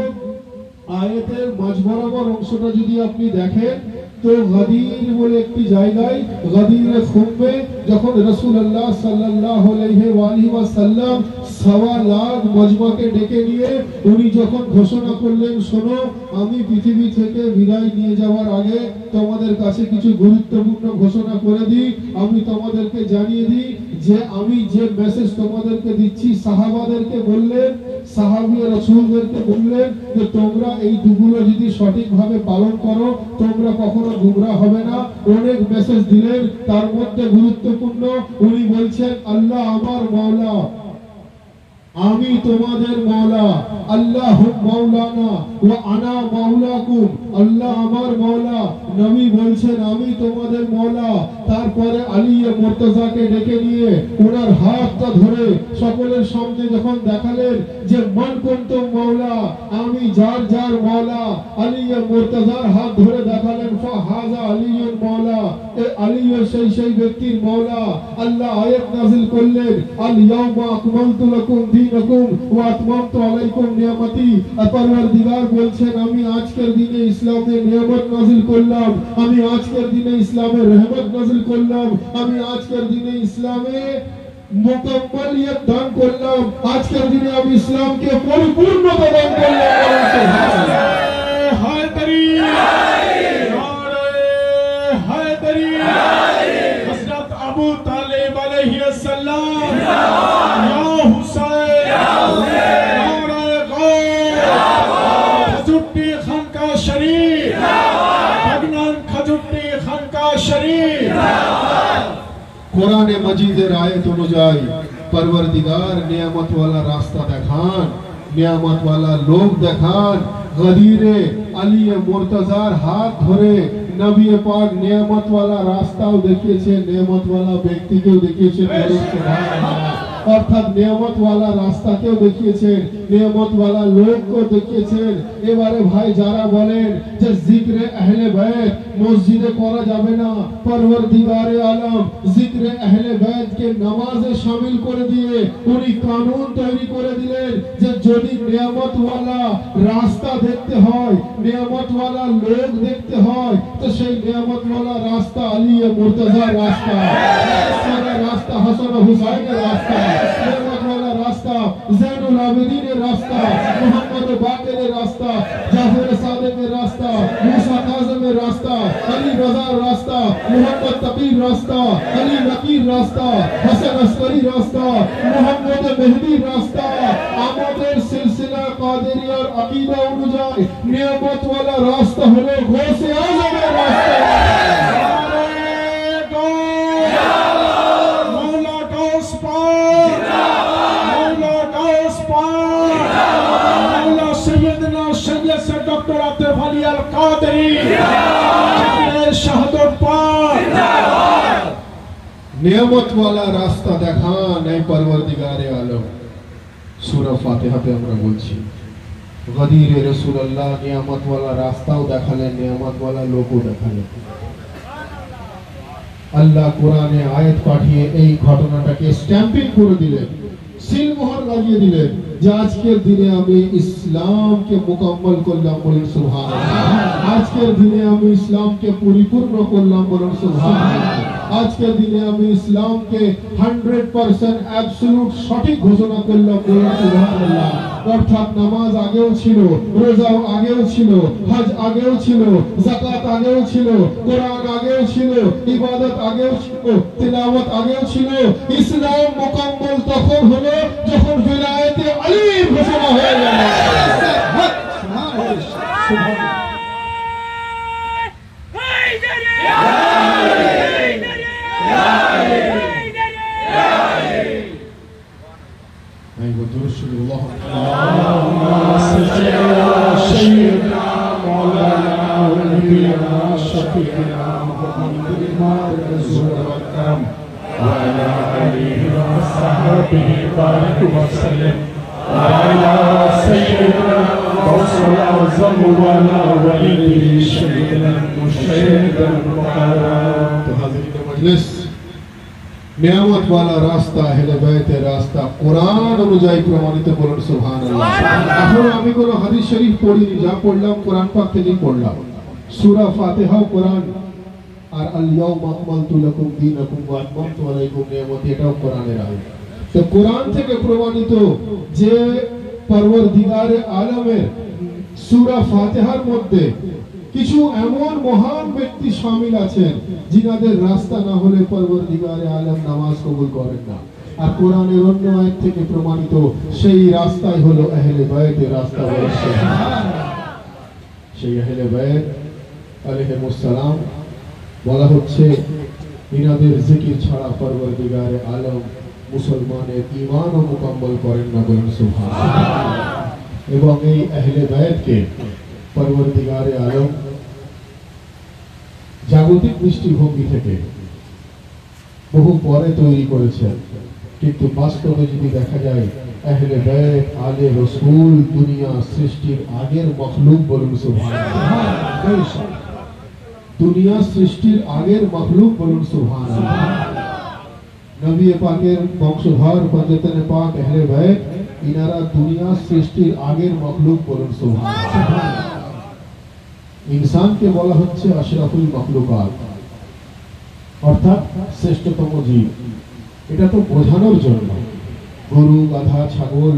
আয়াতের মাঝ বরাবর অংশটা যদি আপনি দেখেন তো গাদির বলে একটি জায়গায় গাদিরে খুম্বে যখন রাসূলুল্লাহ সাল্লাল্লাহু আলাইহি ওয়াসাল্লাম 1.25 লাখ মজমাকে ডেকে নিয়ে উনি যখন ঘোষণা করলেন শোনো আমি পৃথিবী থেকে বিদায় নিয়ে যাওয়ার আগে তোমাদের কাছে কিছু গুরুত্বপূর্ণ ঘোষণা করে দিই, আমি তোমাদেরকে জানিয়ে দিই যে আমি যে মেসেজ তোমাদেরকে দিচ্ছি সাহাবাদেরকে বললেন, সাহাবী রাসূলদেরকে বললেন যে তোমরা এই দুগুলো যদি সঠিকভাবে পালন করো তোমরা কখনো গুমরাহ হবে না। অনেক মেসেজ দিলেন, তার মধ্যে গুরুত্বপূর্ণ উনি বলছেন আল্লাহ আমার মাওলা, আমি তোমাদের মাওলা, আল্লাহু মাওলানা ওয়া আনা মাওলাকুম, আল্লাহ আমার মাওলা, নবী বলছেন আমি তোমাদের মাওলা। তারপরে আলী মুর্তজাকে ডেকে নিয়ে ওনার হাতটা ধরে সকলের সামনে যখন দেখালেন যে মান কুনতুম মাওলা, আমি যার যার মাওলা, আলী মুর্তজার হাত ধরে দেখালেন ফাহাজা আলীউল মাওলা, এই আলী সেই ব্যক্তির মাওলা। আল্লাহ আয়াত নাযিল করলেন আল ইয়াউমা আকমালতু লাকুম দীনাকুম ওয়া আতমামতু আলাইকুম নিয়ামতি। পরওয়ারদিগার বলছেন আমি আজকের দিনে ইসলামের নিয়ামত নাযিল করলাম, আমি আজকের দিনে ইসলামের রহমত নাযিল করলাম, আমি আজকের দিনে ইসলামে মুকাম্মালিয়ত দান করলাম, আজকের দিনে আমি ইসলামকে পরিপূর্ণতা দান করলাম। হায় তাকবীর, হায় তাকবীর, হযরত আবু তালিব আলাইহিস সালাম, ইয়া হুসাইন, নারে গৌস, খাজুট্টি খানকা শরীফ, বাগনান খাজুট্টি খানকা শরীফ। কোরআনে মজিদের আয়াত অনুযায়ী পরওয়ারদিগার নিয়ামত वाला রাস্তা দেখান, নিয়ামত वाला লোক দেখান। গদিরে আলী মুর্তজার হাত ধরে নবী পাক নিয়ামত वाला রাস্তাও দেখিয়েছেন, নিয়ামত वाला ব্যক্তিকেও দেখিয়েছেন। অর্থাৎ নিয়ামত वाला রাস্তাকেও দেখিয়েছেন, নিয়ামত वाला লোককেও দেখিয়েছেন। এবারে ভাই যারা বলেন যে জিক্রে আহলে বাইত মসজিদে করা যাবে না, পরওয়ারদিগারে আলম জিক্রে আহলে বাইত কে নামাজে শামিল করে দিয়ে উনি কানুন তৈরি করে দিলেন যে যদি নিয়ামত वाला রাস্তা দেখতে হয়, নিয়ামত वाला লোক দেখতে হয় তো সেই নিয়ামত वाला রাস্তা আলী মুর্তজার রাস্তা, রাস্তা হাসান হুসাইনের রাস্তা, নিয়ামত वाला রাস্তা জৈনুল আবেদিনের রাস্তা, মুহাম্মদ বাকেরের রাস্তা, জাফর সাদেকের রাস্তা, মুসা কাজমের রাস্তা, আলী রাজার রাস্তা, মুহাম্মদ তাকির রাস্তা, আলী নকির রাস্তা, হাসান আসকারী রাস্তা, মুহাম্মদ মেহদির রাস্তা। আমাদের সিলসিলা কাদেরিয়ার আকীদা অনুযায়ী নিয়ামত वाला রাস্তা হলো গৌসে আজমের রাস্তা। নিয়ামত वाला রাস্তা দেখান এই পরওয়ারদিগারে আলম। সূরা ফাতিহাতে আমরা বলছি গদিরে রাসূলুল্লাহ নিয়ামত वाला রাস্তাও দেখালেন, নিয়ামত वाला লোকও দেখালেন। আল্লাহ কোরআনে আয়াত পাঠিয়ে এই ঘটনাটাকে স্ট্যাম্পিং করে দিলেন, সিলমোহর লাগিয়ে দিলেন যে আজকের দিনে আমি ইসলামকে মুকম্মল করলাম, বলেন সুবহানাল্লাহ। আজকের দিনে আমি ইসলামকে পরিপূর্ণ করলাম, বলেন সুবহানাল্লাহ। আজকের দিনে আমি ইসলামকে 100% অ্যাবসলিউট সঠিক ঘোষণা করলাম, বলেন সুবহানাল্লাহ। অর্থাৎ নামাজ আগেও ছিল, রোজাও আগেও ছিল, হজ আগেও ছিল, যাকাত আগেও ছিল, কোরআন আগেও ছিল, ইবাদত আগেও ছিল, তিলাওয়াত আগেও ছিল। ইসলাম মুকম্মল তখন হলো যখন বিলায়েতে আলীর ঘোষণা হয়ে গেল। سيدنا مولانا ونبينا شفيعنا محمد الرسول الأكرم وعلى آله وصحبه بارك وسلم على سيدنا رسول الأعظم وعلى وليه سيدنا المشهد المكرم. मजलिस नियामत वाला रास्ता अहले बैतेर रास्ता कुरान अनुযায়ী প্রমাণিত বলুন সুবহানাল্লাহ। এখন আমি কোন হাদিস শরীফ পড়িনি, যা পড়লাম কোরআন পাক থেকে পড়লাম। সূরা ফাতিহা কোরআন, আর আল ইয়াউমা আকমালতু লাকুম দীনাকুম ওয়া আতমামতু আলাইকুম নিয়ামতি, এটাও কোরআনের আয়াত। তো কোরআন থেকে প্রমাণিত যে পরওয়ারদিগারে আলমের সূরা ফাতিহার মধ্যে কিছু এমন মহান ব্যক্তি শামিল আছেন যিনাদের রাস্তা না হলে পরওয়ারদিগারে আলম নামাজ কবুল করেন না। আর কোরআনের অন্য আয়াত থেকে প্রমাণিত সেই রাস্তাই হলো আহলে বাইতের রাস্তা। সেই আহলে বাইত আলাইহিমুস সালাম বলা হচ্ছে ইনাদের জিকির ছাড়া পরওয়ারদিগারে আলম মুসলমানের ঈমানও মুকাম্মল করেন না, বলেন সুবহানাল্লাহ। এবং এই আহলে বাইতকে পরওয়ারদিগারে আলম জাগতিক দৃষ্টিভঙ্গি থেকে বহু পরে তৈরি করেছেন, কিন্তু বাস্তবে যদি দেখা যায় আহলে বাইত আলে রাসূল দুনিয়া সৃষ্টির আগের মখলুক, বলুন সুবহানাল্লাহ। দুনিয়া সৃষ্টির আগের মখলুক, বলুন সুবহানাল্লাহ। নবী পাকের বংশধর পঞ্জতনে পাক আহলে বাইত, ইনারা দুনিয়া সৃষ্টির আগের মখলুক, বলুন সুবহানাল্লাহ। ইনসানকে বলা হচ্ছে আশরাফুল মখলুকাত, অর্থাৎ শ্রেষ্ঠতম জীব। এটা তো বোঝানোর জন্য গরু, গাধা, ছাগল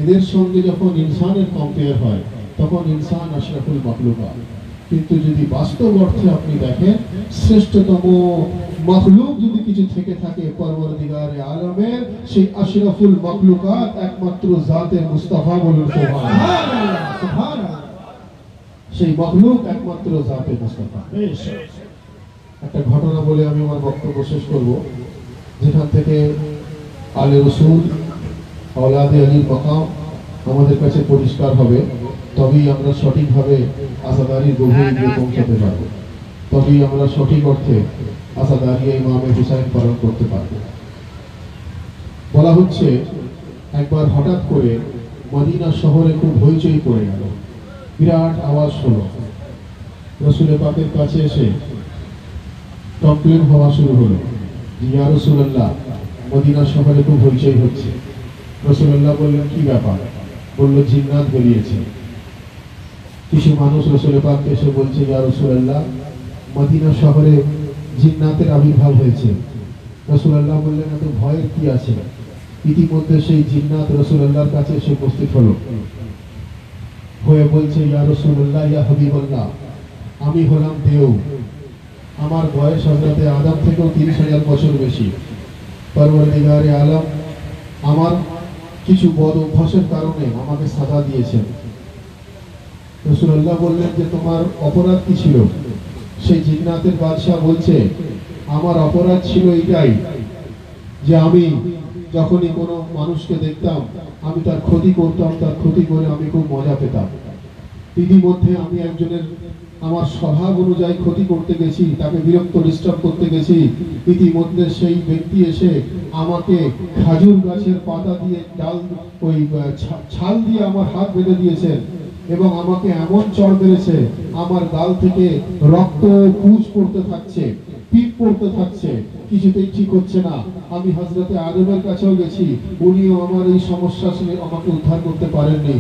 এদের সঙ্গে যখন ইনসানের কম্পেয়ার হয় তখন ইনসান আশরাফুল মখলুকাত। কিন্তু যদি বাস্তব অর্থে আপনি দেখেন শ্রেষ্ঠতম মখলুক যদি কিছু থেকে থাকে পরওয়ারদিগারে আলমের, সেই আশরাফুল মখলুকাত একমাত্র জাতে মুস্তাফা, বলুন সুবহানাল্লাহ। সুবহানাল্লাহ। সেই মখলুক একমাত্র জাতে মুস্তাফা। একটা ঘটনা বলে আমি আমার বক্তব্য শেষ করব, যেখান থেকে আলে রাসূল আওলাদে আলীর মাকাম আমাদের কাছে পরিষ্কার হবে, তবেই আমরা সঠিকভাবে আসাদারির গভীরে গিয়ে পৌঁছাতে পারবো, তবেই আমরা সঠিক অর্থে আসাদারি ইমামে হুসাইন পালন করতে পারবো। বলা হচ্ছে একবার হঠাৎ করে মদিনা শহরে খুব হইচই পড়ে গেল, বিরাট আওয়াজ হলো। রাসূল পাকের কাছে এসে কমপ্লেন হওয়া শুরু হলো, ইয়া রাসূলুল্লাহ, মদিনা শহরে খুব হইচই হচ্ছে। রাসূলুল্লাহ বললেন, কি ব্যাপার? বলল, জিন্নাত বেরিয়েছে। কিছু মানুষ রাসূল পাককে এসে বলছে, ইয়া রাসূলুল্লাহ, মদিনা শহরে জিন্নাতের আবির্ভাব হয়েছে। রাসূলুল্লাহ বললেন, এত ভয়ের কি আছে? ইতিমধ্যে সেই জিন্নাত রাসূলুল্লাহর কাছে এসে উপস্থিত হলো, হয়ে বলছে, ইয়া রাসূলুল্লাহ, ইয়া হাবিবাল্লাহ, আমি হলাম দেও, আমার বয়স হযরতে আদম থেকেও ৩০,০০০ বছর বেশি। পরওয়ারদিগারে আলম আমার কিছু বদ অভ্যাসের কারণে আমাকে সাজা দিয়েছেন। রাসূলুল্লাহ বললেন যে তোমার অপরাধ কি ছিল? সেই জিন্নাতের বাদশা বলছে, আমার অপরাধ ছিল এটাই যে আমি যখনই কোনো মানুষকে দেখতাম আমি তার ক্ষতি করতাম, তার ক্ষতি করে আমি খুব মজা পেতাম। ইতিমধ্যে আমি একজনের আমার স্বভাব অনুযায়ী ক্ষতি করতে গেছি, তাকে বিরক্ত ডিস্টার্ব করতে গেছি। ইতিমধ্যে সেই ব্যক্তি এসে আমাকে খাজুর গাছের পাতা দিয়ে ডাল ওই ছাল দিয়ে আমার হাত বেঁধে দিয়েছেন এবং আমাকে এমন চড় মেরেছে আমার গাল থেকে রক্ত পুঁজ পড়তে থাকছে, পিপ পড়তে থাকছে, কিছুতেই ঠিক হচ্ছে না। আমি হযরতে আদমের কাছেও গেছি, উনিও আমার এই সমস্যা শুনে আমাকে উদ্ধার করতে পারেননি।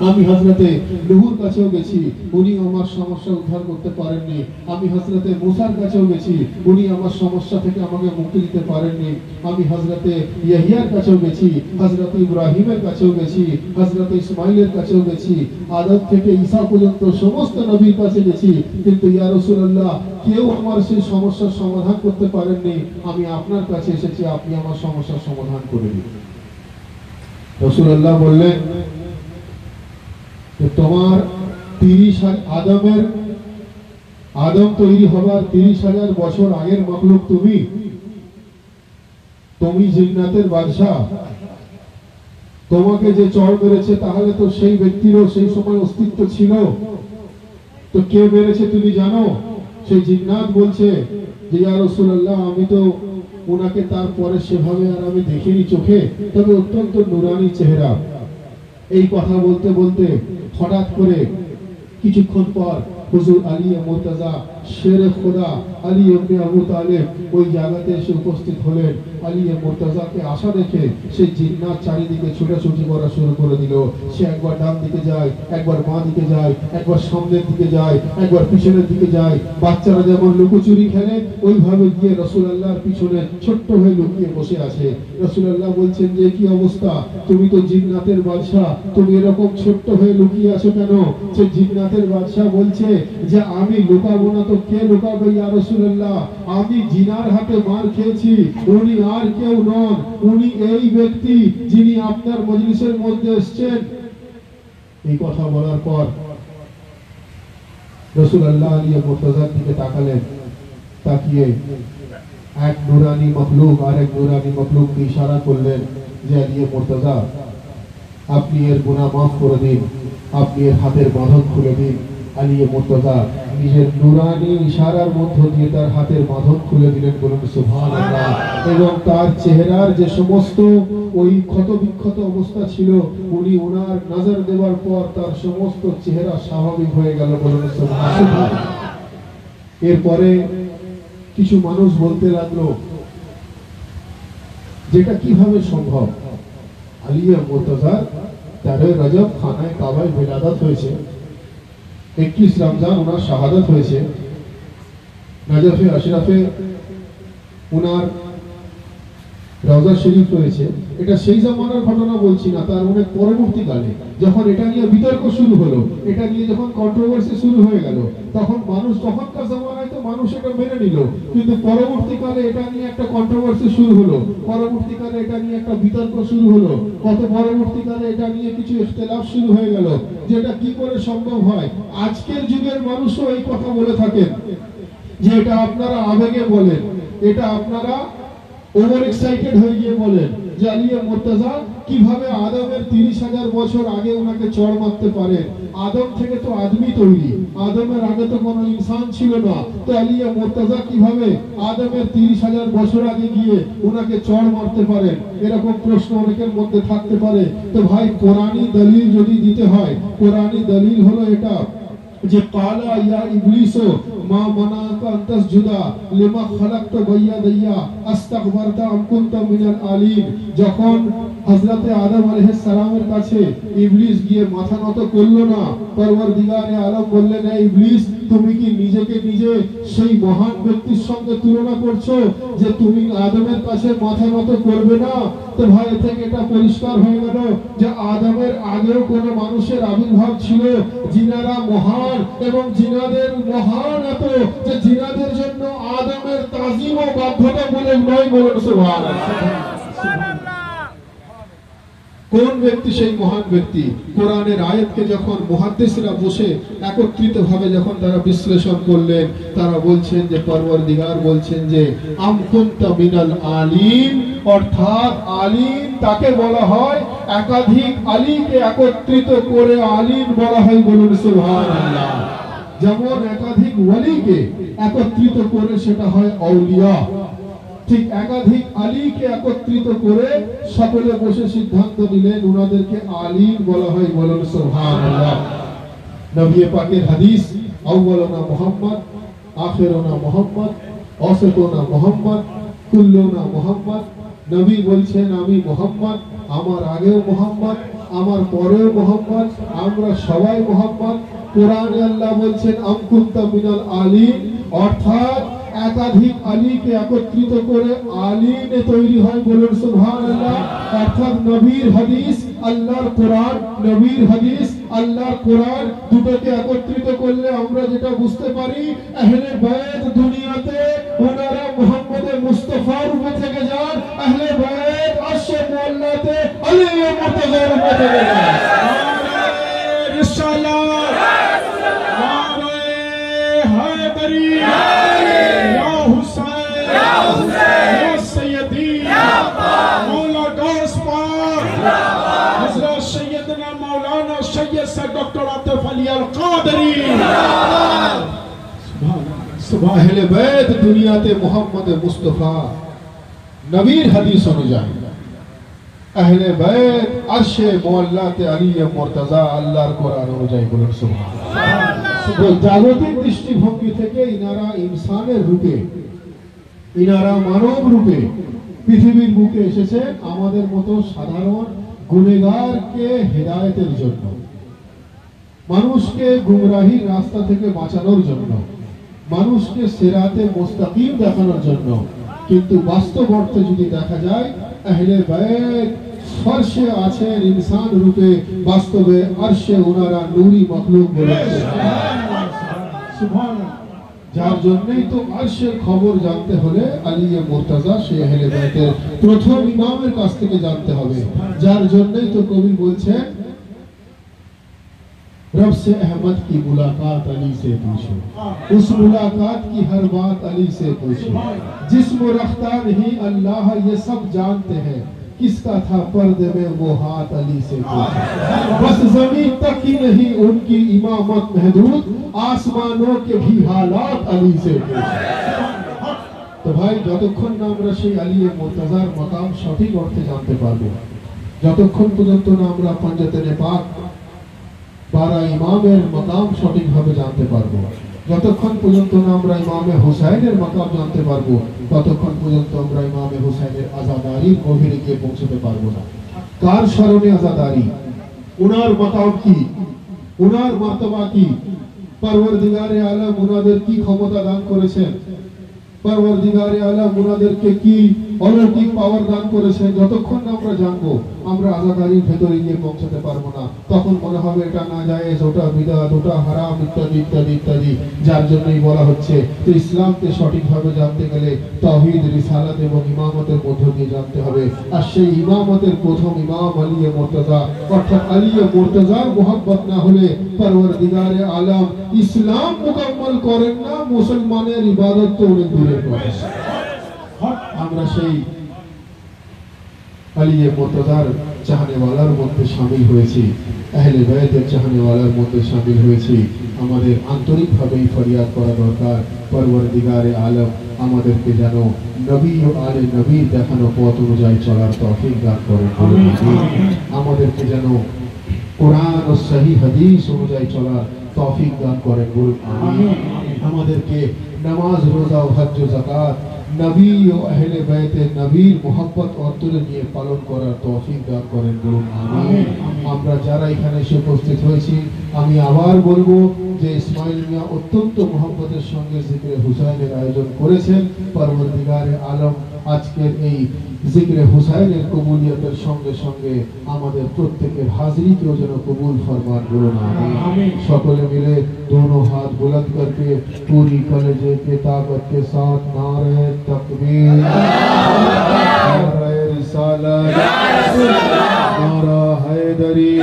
আমি হযরতে নূহর কাছেও গেছি, উনি আমার সমস্যা উদ্ধার করতে পারেননি। আমি হযরতে মুসার কাছেও গেছি, উনি আমার সমস্যা থেকে আমাকে মুক্তি দিতে পারেননি। আমি হযরতে ইয়াহিয়ার কাছেও গেছি, হযরতে ইব্রাহিমের কাছেও গেছি, হযরতে ইসমাইলের কাছেও গেছি, আদম থেকে ঈসা পর্যন্ত সমস্ত নবীর কাছে গেছি, কিন্তু ইয়া রাসূলুল্লাহ কেউ আমার সেই সমস্যার সমাধান করতে পারেননি। আমি আপনার কাছে এসেছি, আপনি আমার সমস্যার সমাধান করে দিন। রাসূলুল্লাহ বললেন, তোমার 30,000 আদম তৈরি হবার 30,000 বছর আগের মখলুক তুমি জিন্নাতের বাদশাহ। তোমাকে যে চড় মেরেছে তাহলে তো সেই ব্যক্তিরও সেই সময় অস্তিত্ব ছিল, তো কে মেরেছে তুমি জানো? সেই জিন্নাত বলছে যে ইয়া রাসূলুল্লাহ, আমি তো ওনাকে তারপরে সেভাবে আর আমি দেখিনি চোখে, তবে অত্যন্ত নুরানি চেহারা। এই কথা বলতে বলতে হঠাৎ করে কিছুক্ষণ পর হুজুর আলী মুর্তজা শেরে খোদা আলী ইবনে আবু তালেব ওই জায়গাতে এসে উপস্থিত হলেন। আলী মুর্তজাকে আসা দেখে সেই জিন্নাত চারিদিকে ছোটাছুটি করা শুরু করে দিল। সে একবার ডান দিকে যায়, একবার বাঁ দিকে যায়, একবার সামনের দিকে যায়, একবার পিছনের দিকে যায়। বাচ্চারা যেমন লুকোচুরি খেলে ওইভাবে গিয়ে রাসূলুল্লাহর পিছনে ছোট্ট হয়ে লুকিয়ে বসে আছে। রাসূলুল্লাহ বলছেন যে কি অবস্থা, তুমি তো জিন্নাতের বাদশা, তুমি এরকম ছোট্ট হয়ে লুকিয়ে আছো কেন? সে জিন্নাতের বাদশা বলছে যে আমি লুকাবো না তো কে লুকাবে ইয়া রাসূলুল্লাহ, আমি জিনার হাতে মার খেয়েছি, উনি আর কেউ নন, উনি এই ব্যক্তি যিনি আপনার মজলিসের মধ্যে এসেছেন। এই কথা বলার পর রাসূলুল্লাহ আলী মুর্তজার দিকে তাকালেন। তাকিয়ে এক নুরানি মখলুক আর এক নুরানি মখলুককে ইশারা করলেন যে আলী মুর্তজা, আপনি এর গুনাহ মাফ করে দিন, আপনি এর হাতের বাঁধন খুলে দিন। আলী মুর্তজা নিজের নুরানি ইশারার মধ্য দিয়ে তার হাতের বাঁধন খুলে দিলেন, বলুন সুবহানাল্লাহ। এবং তার চেহারার যে সমস্ত ওই ক্ষত বিক্ষত অবস্থা ছিল, উনি ওনার নজর দেওয়ার পর তার সমস্ত চেহারা স্বাভাবিক হয়ে গেল, বলুন সুবহানাল্লাহ। এরপরে কিছু মানুষ বলতে লাগলো যেটা কিভাবে সম্ভব, আলী মুর্তজার 13 রজব খানায় কাবায় মিলাদাত হয়েছে, 21 রমজান ওনার শাহাদাত হয়েছে, নাজফে আশরাফে ওনার রওজা শরীফ রয়েছে। এটা সেই জামানার ঘটনা বলছি না, তার অনেক পরবর্তীকালে যখন এটা নিয়ে বিতর্ক শুরু হলো, এটা নিয়ে যখন কন্ট্রোভার্সি শুরু হয়ে গেল, তখন মানুষ, তখনকার জামানায় তো মানুষ এটা মেনে নিল, কিন্তু পরবর্তীকালে এটা নিয়ে একটা কন্ট্রোভার্সি শুরু হলো, পরবর্তীকালে এটা নিয়ে একটা বিতর্ক শুরু হলো, কত পরবর্তীকালে এটা নিয়ে কিছু ইখতিলাফ শুরু হয়ে গেল, যেটা কি করে সম্ভব হয়। আজকের যুগের মানুষও এই কথা বলে থাকেন যে এটা আপনারা আবেগে বলেন, এটা আপনারা ওভার এক্সাইটেড হয়ে গিয়ে বলেন যে আলী মুর্তজা কিভাবে আদমের 30,000 বছর আগে ওনাকে চড় মারতে পারে। আদম থেকে তো আদমি তৈরি, আদমের আগে তো কোনো ইনসান ছিল না, তো আলী মুর্তজা কিভাবে আদমের 30,000 বছর আগে গিয়ে ওনাকে চড় মারতে পারেন? এরকম প্রশ্ন অনেকের মধ্যে থাকতে পারে। তো ভাই, কোরআনী দলিল যদি দিতে হয়, কোরআনী দলিল হলো এটা যে কালা ইয়া ইবলিস মা মানাকা আন তাসজুদা লিমা খালাকতু বাইয়াদাইয়া আস্তাগফারতা আম কুনতা মিনাল আলিম। যখন হযরতে আদম আলাইহিস সালামের কাছে ইবলিস গিয়ে মাথা নত করলো না, পরওয়ারদিগারে আলম বললেন, হে ইবলিস, তুমি কি নিজেকে নিজে সেই মহান ব্যক্তির সঙ্গে তুলনা করছো যে তুমি আদমের কাছে মাথা নত করবে না? তো ভাই, থেকে এটা পরিষ্কার হয়ে গেল যে আদমের আগেও কোন মানুষের আবির্ভাব ছিল যিনারা মহান, এবং জিনাদের মহান এত যে জিনাদের জন্য আদমের তাজিম ও বাধ্যতামূলক নয়, বলুন সুবহানাল্লাহ। কোন ব্যক্তি সেই মহান ব্যক্তি? কোরআনের আয়াতকে যখন মুহাদ্দিসরা বসে একত্রিত ভাবে যখন তারা বিশ্লেষণ করলেন, তারা বলছেন যে পরওয়ারদিগার বলছেন যে আম কুনতা মিনাল আলিম, অর্থাৎ আলিম তাকে বলা হয়, একাধিক আলীকে একত্রিত করে আলিম বলা হয়, বলুন সুবহানাল্লাহ। যেমন একাধিক ওয়ালিকে একত্রিত করে সেটা হয় আউলিয়া, ঠিক একাধিক আলীকে একত্রিত করে সকলে বসে সিদ্ধান্ত নিলেন ওনাদেরকে আলিম বলা হয়, বলুন সুবহানাল্লাহ। নবী পাকের হাদিস, আউয়ালুনা মুহাম্মদ, আখিরুনা মুহাম্মদ, আওসাতুনা মুহাম্মদ, কুল্লুনা মুহাম্মদ। নবী বলছেন আমি মুহাম্মদ, আমার আগেও মুহাম্মদ, আমার পরেও মুহাম্মদ, আমরা সবাই মুহাম্মদ। কোরআনে আল্লাহ বলছেন আম কুনতা মিনাল আলিম, অর্থাৎ একাধিক আলীকে একত্রিত করে আলিমে তৈরি হয়, বলুন সুবহানাল্লাহ। অর্থাৎ নবীর হাদিস, আল্লাহর কোরআন, নবীর হাদিস, আল্লাহর কোরআন দুটোকে একত্রিত করলে আমরা যেটা বুঝতে পারি, আহলে বায়াত দুনিয়াতে ওনারা মুহাম্মদ মুস্তাফার উপর থেকে যান, আহলে বায়াত আশে মোল্লাতে আলী মুর্তজার উপর থেকে যান। रिसालत नारे हैदरी या हुसैन या सैयदी मौला गौस पाक हजरत सैयदना मौलाना सैयद सर डॉक्टर आतिफ अली अल कादरी। আহলে বাইত দুনিয়াতে মুহাম্মদ মুস্তাফা নবীর হাদিস অনুযায়ী আহলে বাইত আরশে মুআল্লাতে আলী মুর্তজা আল্লাহর কোরআন অনুযায়ী বলুন সুবহানাল্লাহ। জাগতিক দৃষ্টিভঙ্গি থেকে ইনারা ইনসানের রূপে, ইনারা মানব রূপে পৃথিবীর বুকে এসেছে আমাদের মতো সাধারণ গুনেগারকে হেদায়েতের জন্য, মানুষকে গুমরাহির রাস্তা থেকে বাঁচানোর জন্য, মানুষকে সিরাতে মুস্তাকিম দেখানোর জন্য। কিন্তু বাস্তব অর্থে যদি দেখা যায় আহলে বাইত ফরশে আছেন ইনসান রূপে, বাস্তবে আরশে ওনারা নূরি মখলুক বলেছে সুবহানাল্লাহ। যার জন্যই তো আরশের খবর জানতে হলে আলী মুর্তজা সেই আহলে বাইতের প্রথম ইমামের কাছ থেকে জানতে হবে। যার জন্যই তো কবি বলছেন रब से अहमद की मुलाकात अली से पूछो, उस मुलाकात की हर बात अली से पूछो, जिस्म रफ्तार नहीं अल्लाह ये सब जानते हैं, किसका था पर्दे में वो हाथ अली से पूछो। बस जमीन तक ही नहीं उनकी इमामत महदूद, आसमानों के भी हालात अली से पूछो। तो भाई যতক্ষণ না আমরা সেই আলী মুর্তজার মাকাম সঠিক অর্থে জানতে পারবো, যতক্ষণ পর্যন্ত না আমরা পাঞ্জাতে পাক 12 ইমামের মাকাম সঠিকভাবে জানতে পারবো, যতক্ষণ পর্যন্ত না আমরা ইমামে হুসাইনের মাকাম জানতে পারবো, ততক্ষণ পর্যন্ত আমরা ইমামে হুসাইনের আজাদারির গভীরে গিয়ে পৌঁছতে পারবো না। কার স্মরণে আজাদারি, উনার মাকাম কি, উনার মার্তবা কি, পরওয়ারদিগারে আলম উনাদের কি ক্ষমতা দান করেছেন, পরওয়ারদিগারে আলম উনাদেরকে কি অলৌকিক পাওয়ার দান করেছেন, যতক্ষণ না আমরা জানবো আমরা আজাদারির ভেতরে গিয়ে পৌঁছতে পারবো না। তখন মনে হবে এটা না জায়েজ, ওটা বিদআত, ওটা হারাম, ইত্যাদি ইত্যাদি ইত্যাদি। যার জন্যই বলা হচ্ছে যে ইসলামকে সঠিকভাবে জানতে গেলে তাওহীদ, রিসালাত এবং ইমামতের মধ্য দিয়ে জানতে হবে। আর সেই ইমামতের প্রথম ইমাম আলী মুর্তজা, অর্থাৎ আলী মুর্তজার মোহাব্বত না হলে পরওয়ারদিগারে আলম ইসলাম মুকম্মল করেন না, মুসলমানের ইবাদত তো অনেক দূরের কথা। আমরা সেই আলী মুর্তজার চাহনেওয়ালার মধ্যে শামিল হয়েছি, আহলে বাইতের চাহনেওয়ালার মধ্যে শামিল হয়েছি। আমাদের আন্তরিকভাবেই ফরিয়াদ করা দরকার, পরওয়ারদিগারে আলম আমাদেরকে যেন নবী ও আলে নবী দেখানো পথ অনুযায়ী চলার তৌফিক দান করেন। আমাদেরকে যেন কোরআন ও সহি হাদিস অনুযায়ী চলার তৌফিক দান করেন। বলুন আমিন। আমাদেরকে নামাজ, রোজা ও হজ ও যাকাত নবী ও আহলে বাইতে নবীর মোহাব্বত অন্তরে নিয়ে পালন করার তৌফিক দান করেন। বলুন আমিন। আমরা যারা এখানে এসে উপস্থিত হয়েছি, আমি আবার বলবো যে ইসমাইল মিয়া অত্যন্ত মোহাব্বতের সঙ্গে জিকরে হুসাইনের আয়োজন করেছেন। পরওয়ারদিগারে আলম আজকের এই জিকরে হুসাইনের কবুলিয়তের সঙ্গে সঙ্গে আমাদের প্রত্যেকের হাজিরিকেও যেন কবুল ফরমান। বলুন आमीन। সকলে মিলে दोनों हाथ बुलंद करके पूरी कलेजे के ताकत के साथ नारे तकबीर, नारे रिसालत, नारा हैदरी,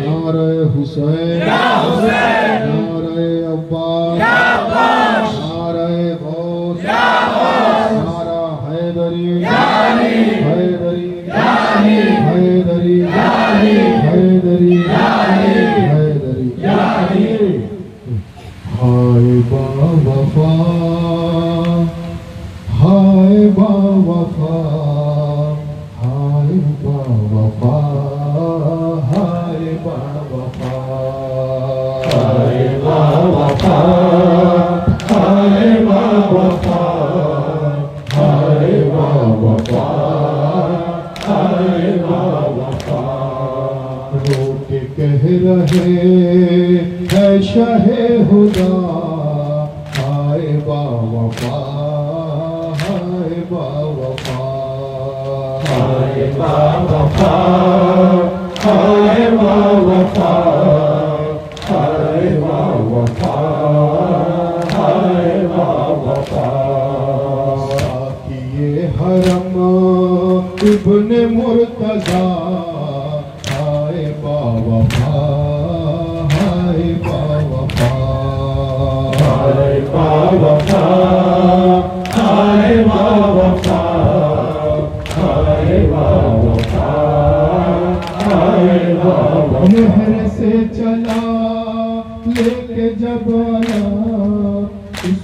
नारे हुसैन, नारे अब्बास, नारे गौस, नारा हैदरी, हैदरी, हैदरी, हैदरी, हैदरी। हाय बावफा, हाय बावफा, हाय बावफा, हाय बावफा, हाय बावफा, हाय बावफा, हाय बावफा, हाय बावफा। रो के कह रहे है शाहे हुदा, हाय बावफा, हाय बावफा, हाय बावफा, हाय बावफा, हाय बावफा, हाय बावफा। साकिए हरम इब्ने मुर्तजा, हाय बावफा, हाय बावफा, हाय बावफा, हाय बावफा, हाय बावफा, हाय बावफा। नहर से चला लेके जब आया, उस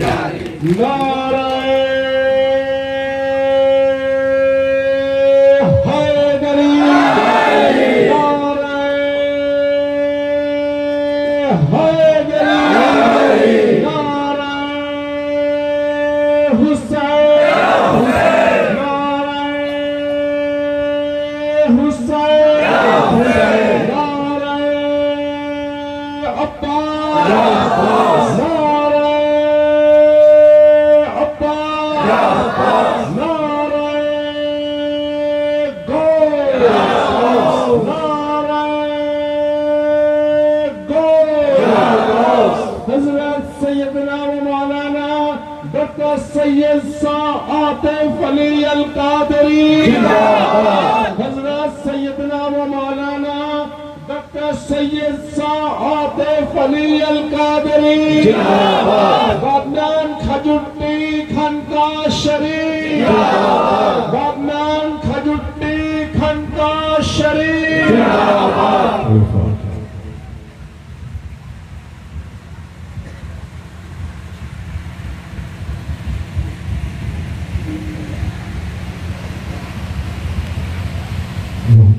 नारे हैदरी, नारे हैदरी, नारे हुसैन, नारे हुसैन, नारे अब्बास, नारे अब्बास, नारे गोल, नारे गोल। हज़रत सैयदना व मौलाना डॉक्टर सैयद शाह आतिफ अली अल कादरी जिंदाबाद। हज़रत सैयदना व मौलाना डॉक्टर सैयद शाह आतिफ अली अल कादरी जिंदाबाद। बागनान खजुट्टी खनका शरीफ जिंदाबाद। बागनान खजुट्टी खनका शरीफ जिंदाबाद।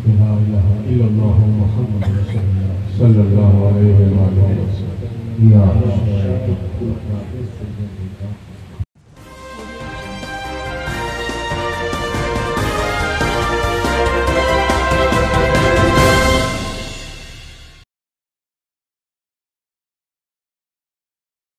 ला इलाहा इल्लल्लाह मुहम्मद रसूलुल्लाह सल्लल्लाहु अलैहि वसल्लम। या